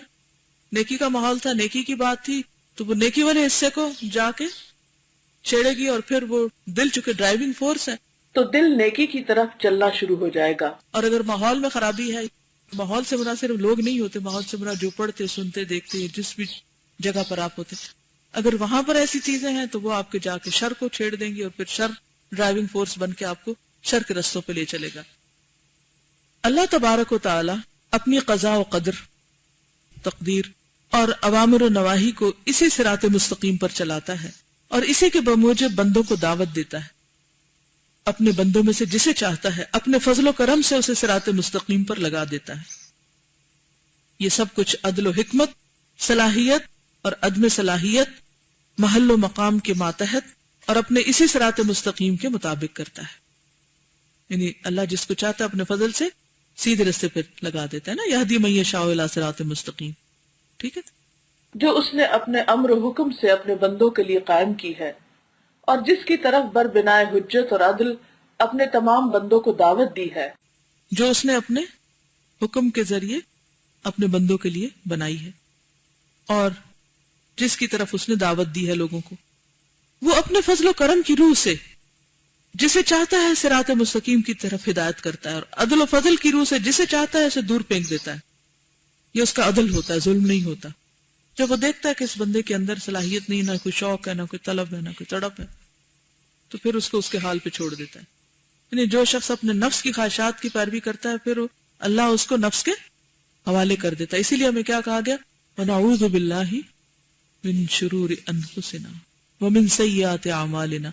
نیکی کا ماحول تھا، نیکی کی بات تھی، تو وہ نیکی والے حصے کو جا کے چھیڑے گی، اور پھر وہ دل چونکہ ڈرائیونگ فورس ہے تو دل نیکی کی طرف چلنا شروع ہو جائے گا. اور اگر ماحول میں خرابی ہے، ماحول سے مراد صرف لوگ نہیں ہوتے، ماحول سے مراد جو پڑھتے، سنتے، دیکھتے، جس بھی جگہ پر آپ ہوتے، اگر وہاں پر ایسی چیزیں ہیں تو وہ آپ کے جا کے شر کو چھیڑ دیں گی، اور پھر شر ڈرائیونگ فورس بن کے آپ کو شر کے رستوں پہ لے چلے گا. اللہ تبارک و تعالی اپنی قضاء و قدر، تقدیر اور اوامر و نواہی کو اسی صراط مستقیم پر چلاتا ہے، اور اسی کے بموجب بندوں کو دعوت دیتا ہے. اپنے بندوں میں سے جسے چاہتا ہے اپنے فضل و کرم سے اسے صراط مستقیم پر لگا دیتا ہے. یہ سب کچھ عدل و حکمت، صلاحیت اور عدم صلاحیت، محل و مقام کے ماتحت اور اپنے اسی صراط مستقیم کے مطابق کرتا ہے. یعنی اللہ جس کو چاہتا ہے اپنے فضل سے سیدھے رستے پر لگا دیتا ہے نا، یہدی من یشاء الی صراط مستقیم. ٹھیک ہے، جو اس نے اپنے امر و حکم سے اپنے بندوں کے لیے قائم کی ہے، اور جس کی طرف بربنائے حجت اور عدل اپنے تمام بندوں کو دعوت دی ہے، جو اس نے اپنے حکم کے ذریعے اپنے بندوں کے لیے بنائی ہے، اور جس کی طرف اس نے دعوت دی ہے لوگوں کو. وہ اپنے فضل و کرم کی روح سے جسے چاہتا ہے صراط مستقیم کی طرف ہدایت کرتا ہے، اور عدل و فضل کی روح سے جسے چاہتا ہے اسے دور پھینک دیتا ہے. یہ اس کا عدل ہوتا ہے، ظلم نہیں ہوتا. جب وہ دیکھتا ہے کہ اس بندے کے اندر صلاحیت نہیں، نہ کوئی شوق ہے، نہ کوئی طلب ہے، نہ کوئی تڑپ ہے، تو پھر اس کو اس کے حال پہ چھوڑ دیتا ہے. یعنی جو شخص اپنے نفس کی خواہشات کی پیروی کرتا ہے، پھر اللہ اس کو نفس کے حوالے کر دیتا ہے. اسی لیے ہمیں کیا کہا گیا، وَنَعُوذُ بِاللَّهِ مِن شُرُورِ أَنفُسِنَا وَمِن سَيِّئَاتِ أَعْمَالِنَا.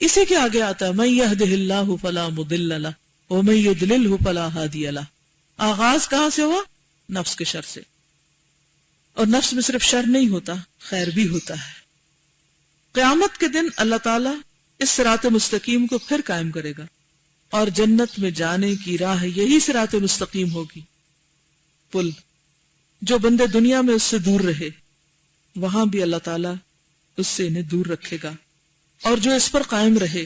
اسی کے آگے آتا ہے من یہدہ اللہ فلا مضل لہ ومن یضللہ فلا ہادی لہ. آغاز کہاں سے ہوا؟ نفس کے شر سے. اور نفس میں صرف شر نہیں ہوتا، خیر بھی ہوتا ہے. قیامت کے دن اللہ تعالیٰ اس صراط مستقیم کو پھر قائم کرے گا، اور جنت میں جانے کی راہ یہی صراط مستقیم ہوگی. پل جو بندے دنیا میں اس سے دور رہے، وہاں بھی اللہ تعالیٰ اس سے انہیں دور رکھے گا، اور جو اس پر قائم رہے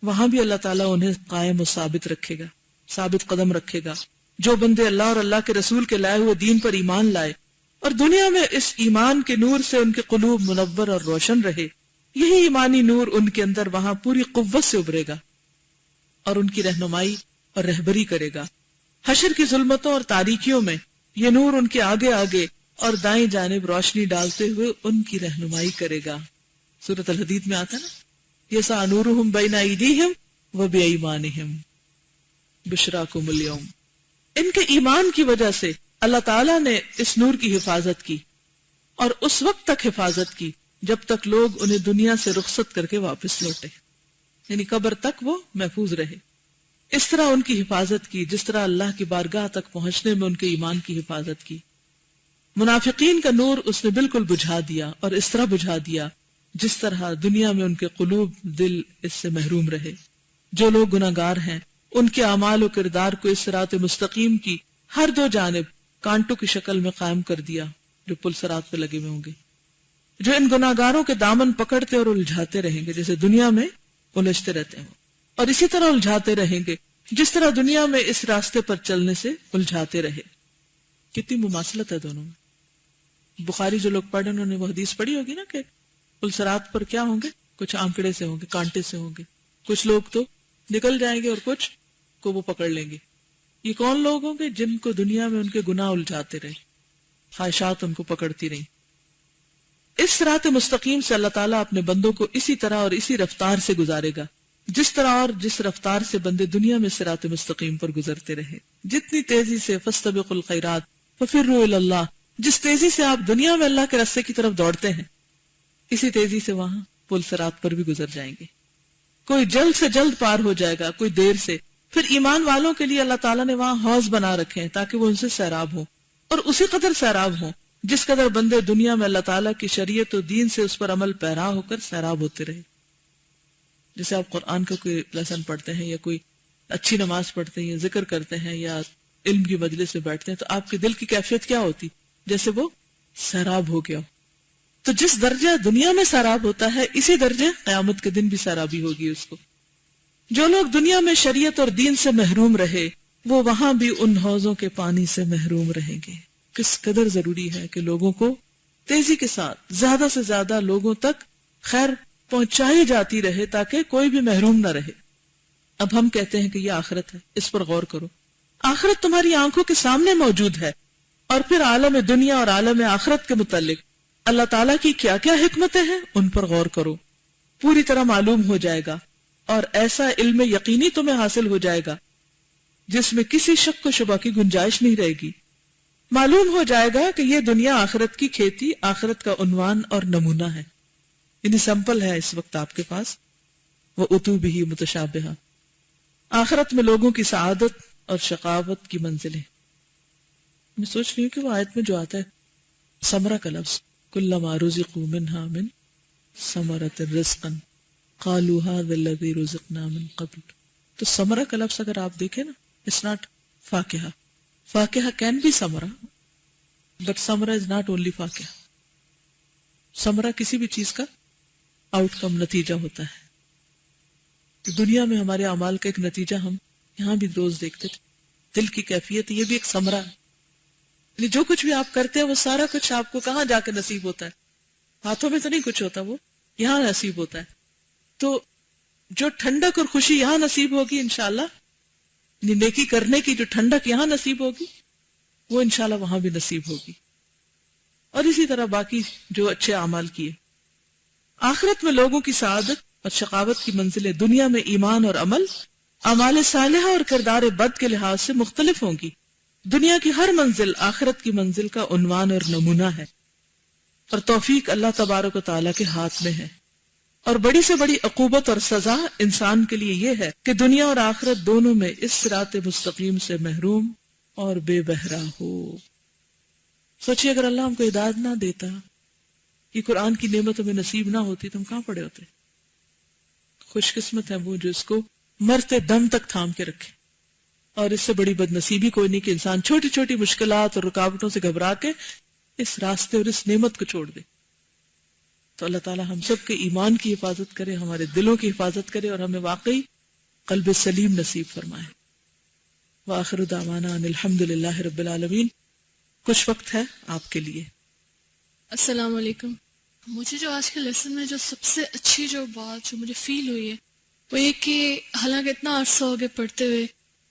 وہاں بھی اللہ تعالیٰ انہیں قائم و ثابت رکھے گا، ثابت قدم رکھے گا. جو بندے اللہ اور اللہ کے رسول کے لائے ہوئے دین پر ایمان لائے اور دنیا میں اس ایمان کے نور سے ان کے قلوب منور اور روشن رہے، یہی ایمانی نور ان کے اندر وہاں پوری قوت سے ابھرے گا اور ان کی رہنمائی اور رہبری کرے گا. حشر کی ظلمتوں اور تاریکیوں میں یہ نور ان کے آگے آگے اور دائیں جانب روشنی ڈالتے ہوئے ان کی رہنمائی کرے گا. سورۃ الحدید میں آتا ہے نا، یسعی نورہم بین ایدیہم وبایمانہم بشراکم اليوم. ان کے ایمان کی وجہ سے اللہ تعالیٰ نے اس نور کی حفاظت کی، اور اس وقت تک حفاظت کی جب تک لوگ انہیں دنیا سے رخصت کر کے واپس لوٹے، یعنی قبر تک وہ محفوظ رہے. اس طرح ان کی حفاظت کی جس طرح اللہ کی بارگاہ تک پہنچنے میں ان کے ایمان کی حفاظت کی. منافقین کا نور اس نے بالکل بجھا دیا، اور اس طرح بجھا دیا جس طرح دنیا میں ان کے قلوب دل اس سے محروم رہے. جو لوگ گناہگار ہیں ان کے اعمال و کردار کو اس صراط مستقیم کی ہر دو جانب کانٹوں کی شکل میں قائم کر دیا جو پل صراط پہ لگے ہوئے ہوں گے، جو ان گناہگاروں کے دامن پکڑتے اور الجھاتے رہیں گے جیسے دنیا میں الجھتے رہتے ہیں، اور اسی طرح الجھاتے رہیں گے جس طرح دنیا میں اس راستے پر چلنے سے الجھاتے رہے. کتنی مماثلت ہے دونوں میں. بخاری جو لوگ پڑھے انہوں نے وہ حدیث پڑھی ہوگی نا کہ پل صراط پر کیا ہوں گے، کچھ آنکڑے سے ہوں گے، کانٹے سے ہوں گے، کچھ لوگ تو نکل جائیں گے اور کچھ کو وہ پکڑ لیں گے. یہ کون لوگ ہوں گے؟ جن کو دنیا میں ان کے گناہ الجھاتے رہے، خواہشات ان کو پکڑتی رہیں. اس صراط مستقیم سے اللہ تعالیٰ اپنے بندوں کو اسی طرح اور اسی رفتار سے گزارے گا جس طرح اور جس رفتار سے بندے دنیا میں صراط مستقیم پر گزرتے رہے. جتنی تیزی سے فاستبقوا الخیرات ففروا الی اللہ، جس تیزی سے آپ دنیا میں اللہ کے راستے کی طرف دوڑتے ہیں، اسی تیزی سے وہاں پل صراط پر بھی گزر جائیں گے. کوئی جلد سے جلد پار ہو جائے گا، کوئی دیر سے. پھر ایمان والوں کے لیے اللہ تعالیٰ نے وہاں حوض بنا رکھے ہیں تاکہ وہ ان سے سیراب ہوں، اور اسی قدر سیراب ہوں جس قدر بندے دنیا میں اللہ تعالیٰ کی شریعت و دین سے اس پر عمل پیرا ہو کر سیراب ہوتے رہے. جیسے آپ قرآن کا کوئی لیسن پڑھتے ہیں یا کوئی اچھی نماز پڑھتے ہیں یا ذکر کرتے ہیں یا علم کی مجلس میں بیٹھتے ہیں تو آپ کے دل کی کیفیت کیا ہوتی؟ جیسے وہ سیراب ہو گیا. تو جس درجہ دنیا میں سیراب ہوتا ہے اسی درجے قیامت کے دن بھی سیرابی ہوگی اس کو. جو لوگ دنیا میں شریعت اور دین سے محروم رہے وہ وہاں بھی ان حوضوں کے پانی سے محروم رہیں گے. کس قدر ضروری ہے کہ لوگوں کو تیزی کے ساتھ زیادہ سے زیادہ لوگوں تک خیر پہنچائی جاتی رہے تاکہ کوئی بھی محروم نہ رہے. اب ہم کہتے ہیں کہ یہ آخرت ہے، اس پر غور کرو. آخرت تمہاری آنکھوں کے سامنے موجود ہے، اور پھر عالم دنیا اور عالم آخرت کے متعلق اللہ تعالیٰ کی کیا کیا حکمتیں ہیں ان پر غور کرو. پوری طرح معلوم ہو جائے گا، اور ایسا علم یقینی تمہیں حاصل ہو جائے گا جس میں کسی شک و شبہ کی گنجائش نہیں رہے گی. معلوم ہو جائے گا کہ یہ دنیا آخرت کی کھیتی، آخرت کا عنوان اور نمونہ ہے، یعنی سمپل ہے اس وقت آپ کے پاس. وَأُتُوا بِهِ مُتَشَابِهًا، آخرت میں لوگوں کی سعادت اور شقاوت کی منزلیں. میں سوچ رہی ہوں کہ وہ آیت میں جو آتا ہے ثمرہ کا لفظ، كُلَّمَا رُزِقُوا مِنْهَا مِنْ ثَمَرَةٍ رِزْقًا قَالُوا هَذَا الَّذِي رُزِقْنَا مِنْ قَبْلُ. تو ثمرہ کا لفظ اگر آپ دیکھیں نا، it's not فاکہہ. فاکہہ can be ثمرہ but ثمرہ is not only فاکہہ. ثمرہ کسی بھی چیز کا آؤٹ کم، نتیجہ ہوتا ہے. تو دنیا میں ہمارے اعمال کا ایک نتیجہ ہم یہاں بھی روز دیکھتے تھے. دل کی کیفیت، یہ بھی ایک ثمرہ ہے. یعنی جو کچھ بھی آپ کرتے ہیں وہ سارا کچھ آپ کو کہاں جا کے نصیب ہوتا ہے؟ ہاتھوں میں تو نہیں کچھ ہوتا، وہ یہاں نصیب ہوتا ہے. تو جو ٹھنڈک اور خوشی یہاں نصیب ہوگی انشاءاللہ، یعنی نیکی کرنے کی جو ٹھنڈک یہاں نصیب ہوگی وہ انشاءاللہ وہاں بھی نصیب ہوگی. اور اسی طرح باقی جو اچھے اعمال کیے. آخرت میں لوگوں کی سعادت اور شقاوت کی منزلیں دنیا میں ایمان اور عمل، اعمال صالحہ اور کردار بد کے لحاظ سے مختلف ہوں گی. دنیا کی ہر منزل آخرت کی منزل کا عنوان اور نمونہ ہے، اور توفیق اللہ تبارک و تعالیٰ کے ہاتھ میں ہے. اور بڑی سے بڑی عقوبت اور سزا انسان کے لیے یہ ہے کہ دنیا اور آخرت دونوں میں اس صراط مستقیم سے محروم اور بے بہرا ہو. سوچئے اگر اللہ ہم کو ہدایت نہ دیتا، یہ قرآن کی نعمت ہمیں نصیب نہ ہوتی تو ہم کہاں پڑے ہوتے. خوش قسمت ہے وہ جو اس کو مرتے دم تک تھام کے رکھے. اور اس سے بڑی بد نصیبی کوئی نہیں کہ انسان چھوٹی چھوٹی مشکلات اور رکاوٹوں سے گھبرا کے اس راستے اور اس نعمت کو چھوڑ دے. تو اللہ تعالی ہم سب کے ایمان کی حفاظت کرے، ہمارے دلوں کی حفاظت کرے اور ہمیں واقعی قلب سلیم نصیب فرمائے. وآخر دعوانا ان الحمدللہ رب العالمین. کچھ وقت ہے آپ کے لیے. السلام علیکم. مجھے جو آج کے لیسن میں جو سب سے اچھی جو بات جو مجھے فیل ہوئی ہے وہ یہ کہ حالانکہ اتنا عرصہ ہو گیا پڑھتے ہوئے،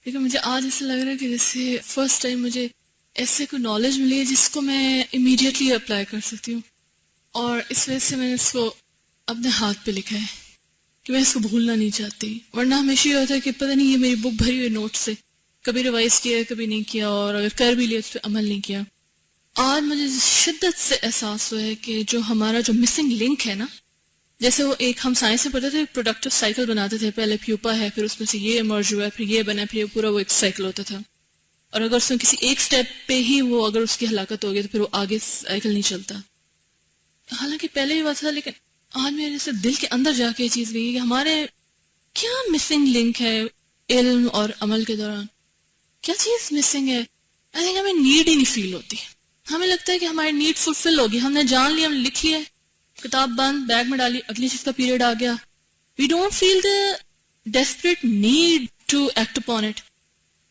لیکن مجھے آج ایسا لگ رہا ہے کہ جیسے فرسٹ ٹائم مجھے ایسے کوئی نالج ملی ہے جس کو میں امیڈیٹلی اپلائی کر سکتی ہوں، اور اس وجہ سے میں نے اس کو اپنے ہاتھ پہ لکھا ہے کہ میں اس کو بھولنا نہیں چاہتی. ورنہ ہمیشہ یہ ہوتا ہے کہ پتہ نہیں یہ میری بک بھری ہوئی نوٹ سے، کبھی ریوائز کیا کبھی نہیں کیا، اور اگر کر بھی لیا اس پہ عمل نہیں کیا. آج مجھے شدت سے احساس ہوا ہے کہ جو ہمارا جو مسنگ لنک ہے نا، جیسے وہ ایک ہم سائنس میں پڑھتے تھے پروڈکٹیو سائیکل بناتے تھے، پہلے پیوپا ہے، پھر اس میں سے یہ ایمرج ہوا ہے، پھر یہ بنا، پھر یہ پورا وہ ایک سائیکل ہوتا تھا. اور اگر اس میں کسی ایک سٹیپ پہ ہی وہ اگر اس کی ہلاکت ہو گئی تو پھر وہ آگے سائیکل نہیں چلتا. حالانکہ پہلے بھی بات تھا، لیکن آج میرے سے دل کے اندر جا کے یہ چیز گئی کہ ہمارے کیا مسنگ لنک ہے علم اور عمل کے دوران. کیا چیز مسنگ ہے؟ آئی تھنک ہمیں نیڈ ہی نہیں فیل ہوتی. ہمیں لگتا ہے کہ ہماری نیڈ فلفل ہوگی، ہم نے جان لیا، ہم نے لکھ لیا، کتاب بند، بیگ میں ڈالی، اگلی چیز کا پیریڈ آ گیا. We don't feel the desperate need to act upon it.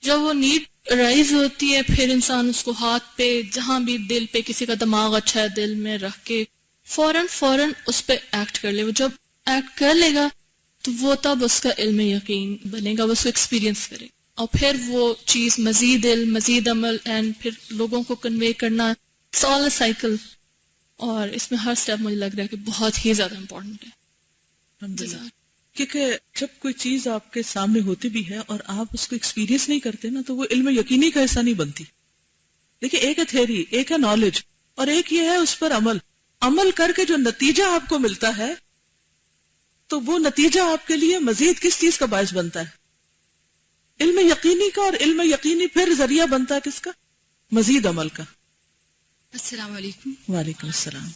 جب وہ نیڈ رائز ہوتی ہے پھر انسان اس کو ہاتھ پہ، جہاں بھی دل پہ کسی کا دماغ اچھا ہے دل میں رکھ کے فوراً اس پہ ایکٹ کر لے. وہ جب ایکٹ کر لے گا تو وہ تب اس کا علم یقین بنے گا، وہ اس کو ایکسپیرینس کرے گا، اور پھر وہ چیز مزید علم، مزید عمل، اینڈ پھر لوگوں کو کنوے کرنا. It's all a cycle. اور اس میں ہر سٹیپ مجھے لگ رہا ہے کہ بہت ہی زیادہ امپورٹنٹ ہے. الحمدللہ. کیونکہ جب کوئی چیز آپ کے سامنے ہوتی بھی ہے اور آپ اس کو ایکسپیرینس نہیں کرتے نا تو وہ علم یقینی کا حصہ نہیں بنتی. دیکھیں ایک ہے تھیوری، ایک ہے نالج، اور ایک یہ ہے اس پر عمل کر کے جو نتیجہ آپ کو ملتا ہے تو وہ نتیجہ آپ کے لیے مزید کس چیز کا باعث بنتا ہے؟ علم یقینی کا. اور علم یقینی پھر ذریعہ بنتا ہے کس کا؟ مزید عمل کا. السلام علیکم. وعلیکم السلام.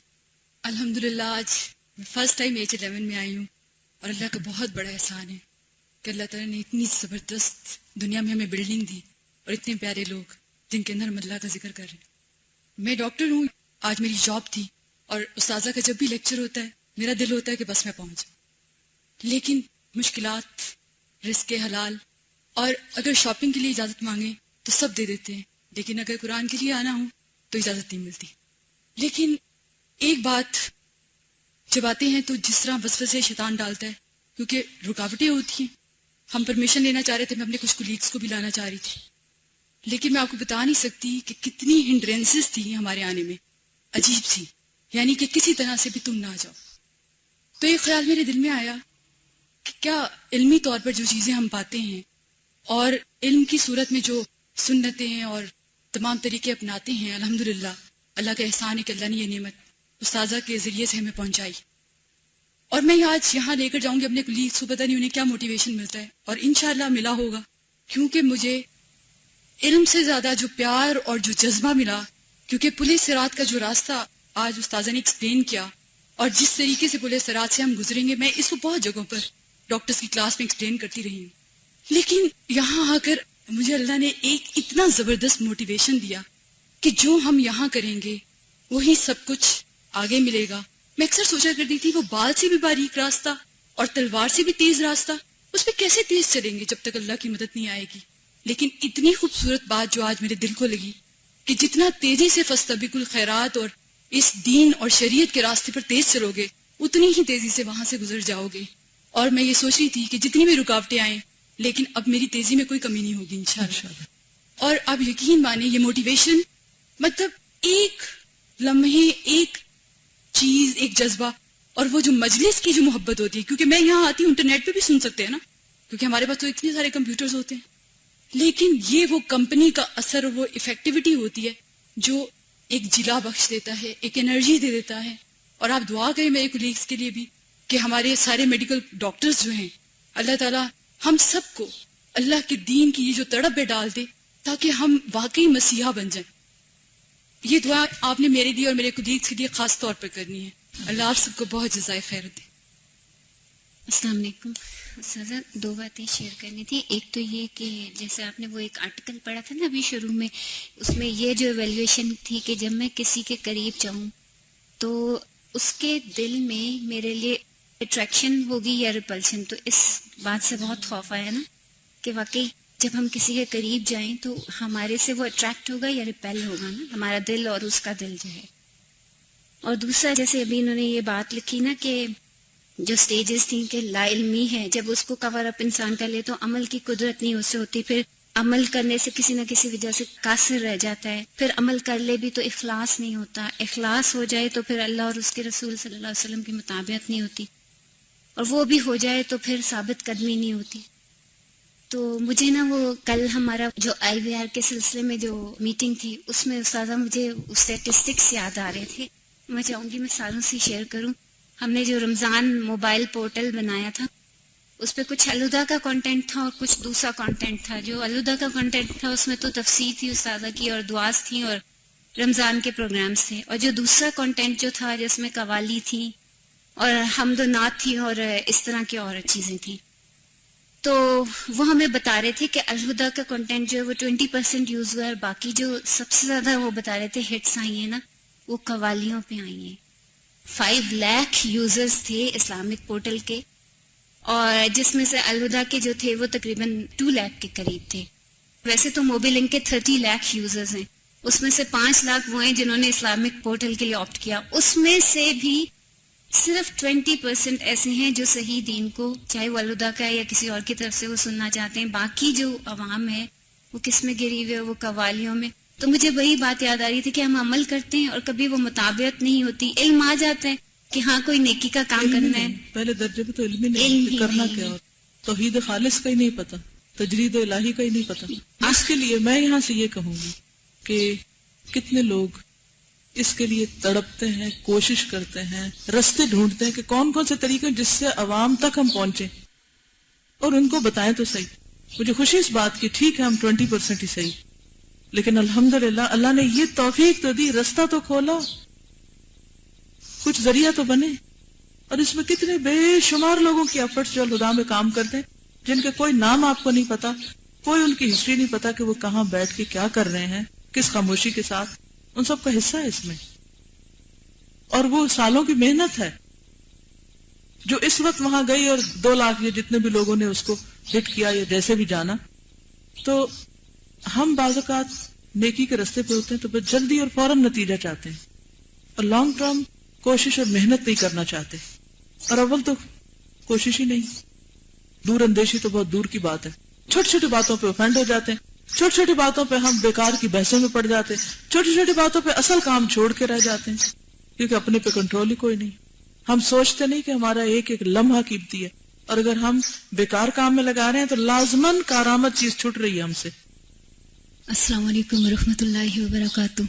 الحمدللہ آج فرسٹ ٹائم ایج 11 میں آئی ہوں، اور اللہ کا بہت بڑا احسان ہے کہ اللہ تعالیٰ نے اتنی زبردست دنیا میں ہمیں بلڈنگ دی اور اتنے پیارے لوگ جن کے اندر ہم اللہ کا ذکر کر رہے ہیں. میں ڈاکٹر ہوں، آج میری جاب تھی، اور استاذہ کا جب بھی لیکچر ہوتا ہے میرا دل ہوتا ہے کہ بس میں پہنچ جاؤں. لیکن مشکلات، رزق حلال، اور اگر شاپنگ کے لیے اجازت مانگیں تو سب دے دیتے ہیں، لیکن اگر قرآن کے لیے آنا ہو تو اجازت نہیں ملتی. لیکن ایک بات، جب آتے ہیں تو جس طرح وسوسے شیطان ڈالتا ہے، کیونکہ رکاوٹیں ہوتی ہیں. ہم پرمیشن لینا چاہ رہے تھے، میں اپنے کچھ کولیگس کو بھی لانا چاہ رہی تھی، لیکن میں آپ کو بتا نہیں سکتی کہ کتنی ہنڈرینسز تھی ہمارے آنے میں، عجیب سی، یعنی کہ کسی طرح سے بھی تم نہ آ جاؤ. تو ایک خیال میرے دل میں آیا کہ کیا علمی طور پر جو چیزیں ہم پاتے ہیں اور علم کی صورت میں جو سنتیں اور تمام طریقے اپناتے ہیں، الحمدللہ اللہ کا احسان ہے کہ اللہ نے یہ نعمت استاذہ کے ذریعے سے ہمیں پہنچائی. اور میں آج یہاں لے کر جاؤں گی اپنے کولیگس کو، پتہ نہیں انہیں کیا موٹیویشن ملتا ہے، اور انشاءاللہ ملا ہوگا، کیونکہ مجھے علم سے زیادہ جو پیار اور جو جذبہ ملا، کیونکہ پل صراط کا جو راستہ آج استاذہ نے ایکسپلین کیا اور جس طریقے سے پل صراط سے ہم گزریں گے، میں اس کو بہت جگہوں پر ڈاکٹرز کی کلاس میں ایکسپلین کرتی رہی ہوں، لیکن یہاں آ کر مجھے اللہ نے ایک اتنا زبردست موٹیویشن دیا کہ جو ہم یہاں کریں گے وہی سب کچھ آگے ملے گا. میں اکثر سوچا کرتی تھی وہ بال سے بھی باریک راستہ اور تلوار سے بھی تیز راستہ، اس پہ کیسے تیز چلیں گے جب تک اللہ کی مدد نہیں آئے گی. لیکن اتنی خوبصورت بات جو آج میرے دل کو لگی کہ جتنا تیزی سے فاستبقوا الخیرات اور اس دین اور شریعت کے راستے پر تیز چلو گے اتنی ہی تیزی سے وہاں سے گزر جاؤ گے. اور میں یہ سوچ رہی تھی کہ جتنی بھی رکاوٹیں آئیں لیکن اب میری تیزی میں کوئی کمی نہیں ہوگی انشاءاللہ. اور اب یقین مانے یہ موٹیویشن مطلب ایک لمحے، ایک چیز، ایک جذبہ، اور وہ جو مجلس کی جو محبت ہوتی ہے، کیونکہ میں یہاں آتی ہوں انٹرنیٹ پہ بھی سن سکتے ہیں نا، کیونکہ ہمارے پاس تو اتنے سارے کمپیوٹرز ہوتے ہیں، لیکن یہ وہ کمپنی کا اثر، وہ ایفیکٹیوٹی ہوتی ہے جو ایک جلا بخش دیتا ہے، ایک انرجی دے دیتا ہے. اور آپ دعا کریں میرے کولیگس کے لیے بھی کہ ہمارے سارے میڈیکل ڈاکٹرز جو ہیں اللہ تعالیٰ ہم سب کو اللہ کے دین کی یہ جو تڑپ میں ڈال دے تاکہ ہم واقعی مسیحا بن جائیں. یہ دعا آپ نے میرے لیے اور میرے کولیگز کے لیے خاص طور پر کرنی ہے. اللہ آپ سب کو بہت جزائے خیر دے. السلام علیکم. سزا 2 باتیں شیئر کرنی تھی. ایک تو یہ کہ جیسے آپ نے وہ ایک آرٹیکل پڑھا تھا نا ابھی شروع میں, اس میں یہ جو ایویلیویشن تھی کہ جب میں کسی کے قریب جاؤں تو اس کے دل میں میرے لیے اٹریکشن ہوگی یا ریپلشن. تو اس بات سے بہت خوف آیا نا کہ واقعی جب ہم کسی کے قریب جائیں تو ہمارے سے وہ اٹریکٹ ہوگا یا ریپیل ہوگا نا, ہمارا دل اور اس کا دل جو ہے. اور دوسرا جیسے ابھی انہوں نے یہ بات لکھی نا کہ جو سٹیجز تھیں کہ لا علمی ہے, جب اس کو کور اپ انسان کر لے تو عمل کی قدرت نہیں اس سے ہوتی, پھر عمل کرنے سے کسی نہ کسی وجہ سے قاصر رہ جاتا ہے, پھر عمل کر لے بھی تو اخلاص نہیں ہوتا, اخلاص ہو جائے تو پھر اللہ اور اس کے رسول صلی اللہ علیہ وسلم کی مطابقت نہیں ہوتی, اور وہ بھی ہو جائے تو پھر ثابت قدمی نہیں ہوتی. تو مجھے نا وہ کل ہمارا جو IVR کے سلسلے میں جو میٹنگ تھی اس میں استاذہ مجھے اسٹیٹسٹکس یاد آ رہے تھے, میں چاہوں گی میں ساروں سے شیئر کروں. ہم نے جو رمضان موبائل پورٹل بنایا تھا اس پہ کچھ الوداع کا کنٹینٹ تھا اور کچھ دوسرا کنٹینٹ تھا. جو الوداع کا کنٹینٹ تھا اس میں تو تفسیر تھی استاذہ کی اور دعاز تھیں اور رمضان کے پروگرامز تھے, اور جو دوسرا کنٹینٹ جو تھا جس میں قوالی تھی اور حمد و نعت تھی اور اس طرح کی اور چیزیں تھیں, تو وہ ہمیں بتا رہے تھے کہ الہدا کا کنٹینٹ جو ہے وہ 20% یوز ہوا ہے, اور باقی جو سب سے زیادہ وہ بتا رہے تھے ہٹس آئی ہیں نا وہ قوالیوں پہ آئی ہیں. 5 لاکھ یوزرز تھے اسلامک پورٹل کے, اور جس میں سے الہدا کے جو تھے وہ تقریباً 2 لاکھ کے قریب تھے. ویسے تو موبی لنک کے 30 لاکھ یوزرز ہیں, اس میں سے 5 لاکھ وہ ہیں جنہوں نے اسلامک پورٹل کے لیے آپٹ کیا. اس میں سے بھی صرف 20% ایسے ہیں جو صحیح دین کو, چاہے وہ الہدا کا ہے یا کسی اور کی طرف سے وہ سننا چاہتے ہیں. باقی جو عوام ہے وہ کس میں گری ہوئے, وہ قوالیوں میں. تو مجھے وہی بات یاد آ رہی تھی کہ ہم عمل کرتے ہیں اور کبھی وہ مطابقت نہیں ہوتی. علم آ جاتا ہے کہ ہاں کوئی نیکی کا کام کرنا ہے, پہلے درجے پہ تو علم ہی نہیں, کرنا کیا, اور توحید خالص کا ہی نہیں پتا, تجرید الہی کا ہی نہیں پتا. اس کے لیے میں یہاں سے یہ کہوں گی کہ کتنے لوگ اس کے لیے تڑپتے ہیں, کوشش کرتے ہیں, رستے ڈھونڈتے ہیں کہ کون کون سے طریقے جس سے عوام تک ہم پہنچیں اور ان کو بتائیں تو صحیح. مجھے خوشی اس بات کی, ٹھیک ہے ہم 20% ہی صحیح, لیکن الحمدللہ اللہ نے یہ توفیق تو دی, رستہ تو کھولا, کچھ ذریعہ تو بنے. اور اس میں کتنے بے شمار لوگوں کی ایفرٹس جو الہدا میں کام کرتے ہیں, جن کے کوئی نام آپ کو نہیں پتا, کوئی ان کی ہسٹری نہیں پتا کہ وہ کہاں بیٹھ کے کیا کر رہے ہیں, کس خاموشی کے ساتھ, ان سب کا حصہ ہے اس میں. اور وہ سالوں کی محنت ہے جو اس وقت وہاں گئی, اور 2 لاکھ یا جتنے بھی لوگوں نے اس کو ہٹ کیا یا جیسے بھی جانا. تو ہم بعض اوقات نیکی کے رستے پہ ہوتے ہیں تو بس جلدی اور فوراً نتیجہ چاہتے ہیں, اور لانگ ٹرم کوشش اور محنت نہیں کرنا چاہتے. اور اول تو کوشش ہی نہیں, دور اندیشی تو بہت دور کی بات ہے. چھوٹی چھوٹی باتوں پہ افینڈ ہو جاتے ہیں, چھوٹی چھوٹی باتوں پہ ہم بیکار کی بحثوں میں پڑ جاتے ہیں, چھوٹی چھوٹی باتوں پہ اصل کام چھوڑ کے رہ جاتے ہیں, کیونکہ اپنے پہ کنٹرول ہی کوئی نہیں. ہم سوچتے نہیں کہ ہمارا ایک ایک لمحہ قیمتی ہے, اور اگر ہم بیکار کام میں لگا رہے ہیں تو لازماً کارآمد چیز چھوٹ رہی ہے ہم سے. السلام علیکم ورحمۃ اللہ وبرکاتہ.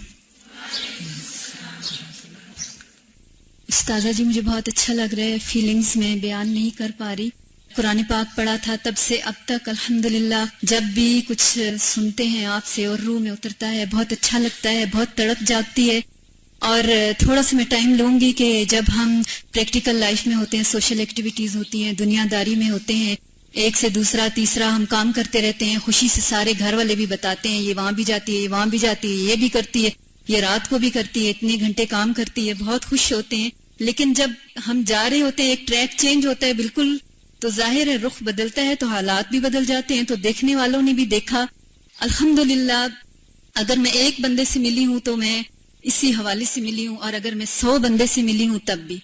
استاذہ جی مجھے بہت اچھا لگ رہا ہے, فیلنگز میں بیان نہیں کر پا رہی. قرآن پاک پڑھا تھا تب سے اب تک الحمدللہ, جب بھی کچھ سنتے ہیں آپ سے اور روح میں اترتا ہے, بہت اچھا لگتا ہے, بہت تڑپ جاگتی ہے. اور تھوڑا سا میں ٹائم لوں گی کہ جب ہم پریکٹیکل لائف میں ہوتے ہیں, سوشل ایکٹیویٹیز ہوتی ہیں, دنیا داری میں ہوتے ہیں, ایک سے دوسرا تیسرا ہم کام کرتے رہتے ہیں, خوشی سے سارے گھر والے بھی بتاتے ہیں یہ وہاں بھی جاتی ہے, یہ وہاں بھی جاتی ہے, یہ بھی کرتی ہے, یہ رات کو بھی کرتی ہے, اتنے گھنٹے کام کرتی ہے, بہت خوش ہوتے ہیں. لیکن جب ہم جا رہے ہوتے ہیں, ایک ٹریک چینج ہوتا ہے بالکل, تو ظاہر ہے رخ بدلتا ہے, تو حالات بھی بدل جاتے ہیں. تو دیکھنے والوں نے بھی دیکھا. الحمدللہ اگر میں ایک بندے سے ملی ہوں تو میں اسی حوالے سے ملی ہوں, اور اگر میں 100 بندے سے ملی ہوں تب بھی,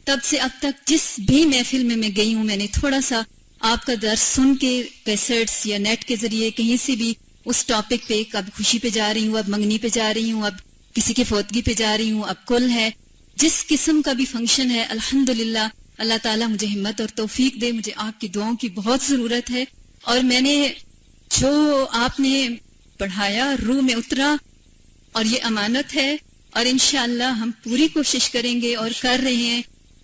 تب سے اب تک جس بھی محفل میں گئی ہوں, میں نے تھوڑا سا آپ کا درس سن کے کیسٹس یا نیٹ کے ذریعے کہیں سے بھی اس ٹاپک پہ, کب خوشی پہ جا رہی ہوں, اب منگنی پہ جا رہی ہوں, اب کسی کے فوتگی پہ جا رہی ہوں, اب کل ہے, جس قسم کا بھی فنکشن ہے, الحمدللہ اللہ تعالیٰ مجھے ہمت اور توفیق دے. مجھے آپ کی دعاؤں کی بہت ضرورت ہے, اور میں نے جو آپ نے پڑھایا روح میں اترا, اور یہ امانت ہے, اور انشاءاللہ ہم پوری کوشش کریں گے اور کر رہے ہیں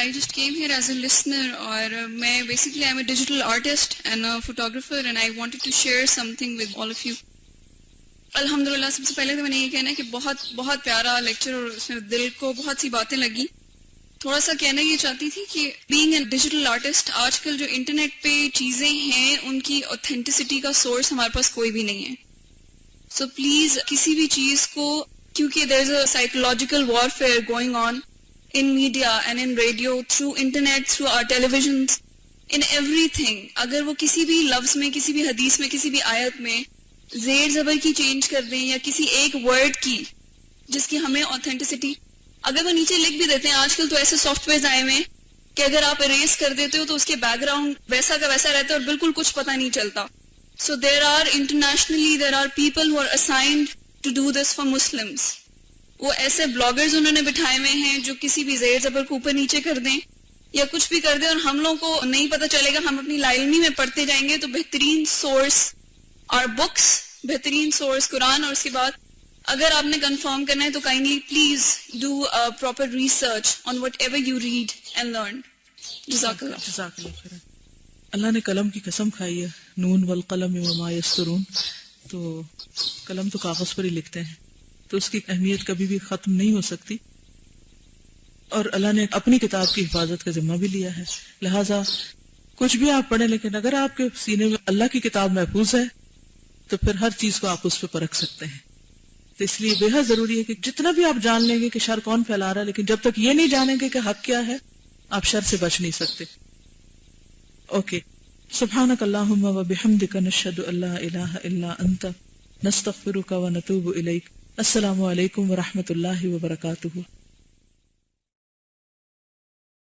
I just came here as a listener اور میں basically I'm a digital artist and a photographer and I wanted to share something with all of you. الحمدللہ سب سے پہلے تو میں نے یہ کہنا ہے کہ بہت بہت پیارا لیکچر اور اس میں دل کو بہت سی باتیں لگی. تھوڑا سا کہنا یہ چاہتی تھی کہ بینگ اے ڈیجیٹل آرٹسٹ آج کل جو انٹرنیٹ پہ چیزیں ہیں ان کی اوتھینٹسٹی کا سورس ہمارے پاس کوئی بھی نہیں ہے. سو پلیز کسی بھی چیز کو, کیونکہ there is a psychological warfare going on in media and in radio, through internet, through our televisions, in everything. اگر وہ کسی بھی لفظ میں, کسی بھی حدیث میں, کسی بھی آیت میں زیر زبر کی چینج کر دیں یا کسی ایک ورڈ کی جس کی ہمیں اوتھینٹسٹی, اگر وہ نیچے لکھ بھی دیتے ہیں, آج کل تو ایسے سافٹ ویئرز آئے ہوئے ہیں کہ اگر آپ اریز کر دیتے ہو تو اس کے بیک گراؤنڈ ویسا کا ویسا رہتا ہے اور بالکل کچھ پتہ نہیں چلتا. So there are people who are assigned to do this for Muslims. وہ ایسے بلاگرز انہوں نے بٹھائے ہوئے ہیں جو کسی بھی زیر زبر کو اوپر نیچے کر دیں یا کچھ بھی کر دیں اور ہم لوگوں کو نہیں پتہ چلے گا. ہم اپنی لا علمی میں پڑھتے جائیں گے. تو بہترین سورس اور بکس, بہترین سورس قرآن, اور اس کے بعد اگر آپ نے کنفرم کرنا ہے تو kindly please do proper research on what ever you read and learn. جزاک اللہ. جزاک اللہ خیر. اللہ نے قلم کی قسم کھائی ہے, نون والقلم وما یسطرون. تو قلم تو کاغذ پر ہی لکھتے ہیں, تو اس کی اہمیت کبھی بھی ختم نہیں ہو سکتی, اور اللہ نے اپنی کتاب کی حفاظت کا ذمہ بھی لیا ہے. لہٰذا کچھ بھی آپ پڑھیں, لیکن اگر آپ کے سینے میں اللہ کی کتاب محفوظ ہے تو پھر ہر چیز کو آپ اس پہ پرکھ سکتے ہیں. تو اس لیے بے حد ضروری ہے کہ جتنا بھی آپ جان لیں گے کہ شر کون پھیلا رہا ہے, لیکن جب تک یہ نہیں جانیں گے کہ حق کیا ہے, آپ شر سے بچ نہیں سکتے. اوکے. سبحانک اللہم و بحمدک نشہد ان لا الہ الا انت نستغفرک و نتوب الیک. السلام علیکم ورحمۃ اللہ وبرکاتہ.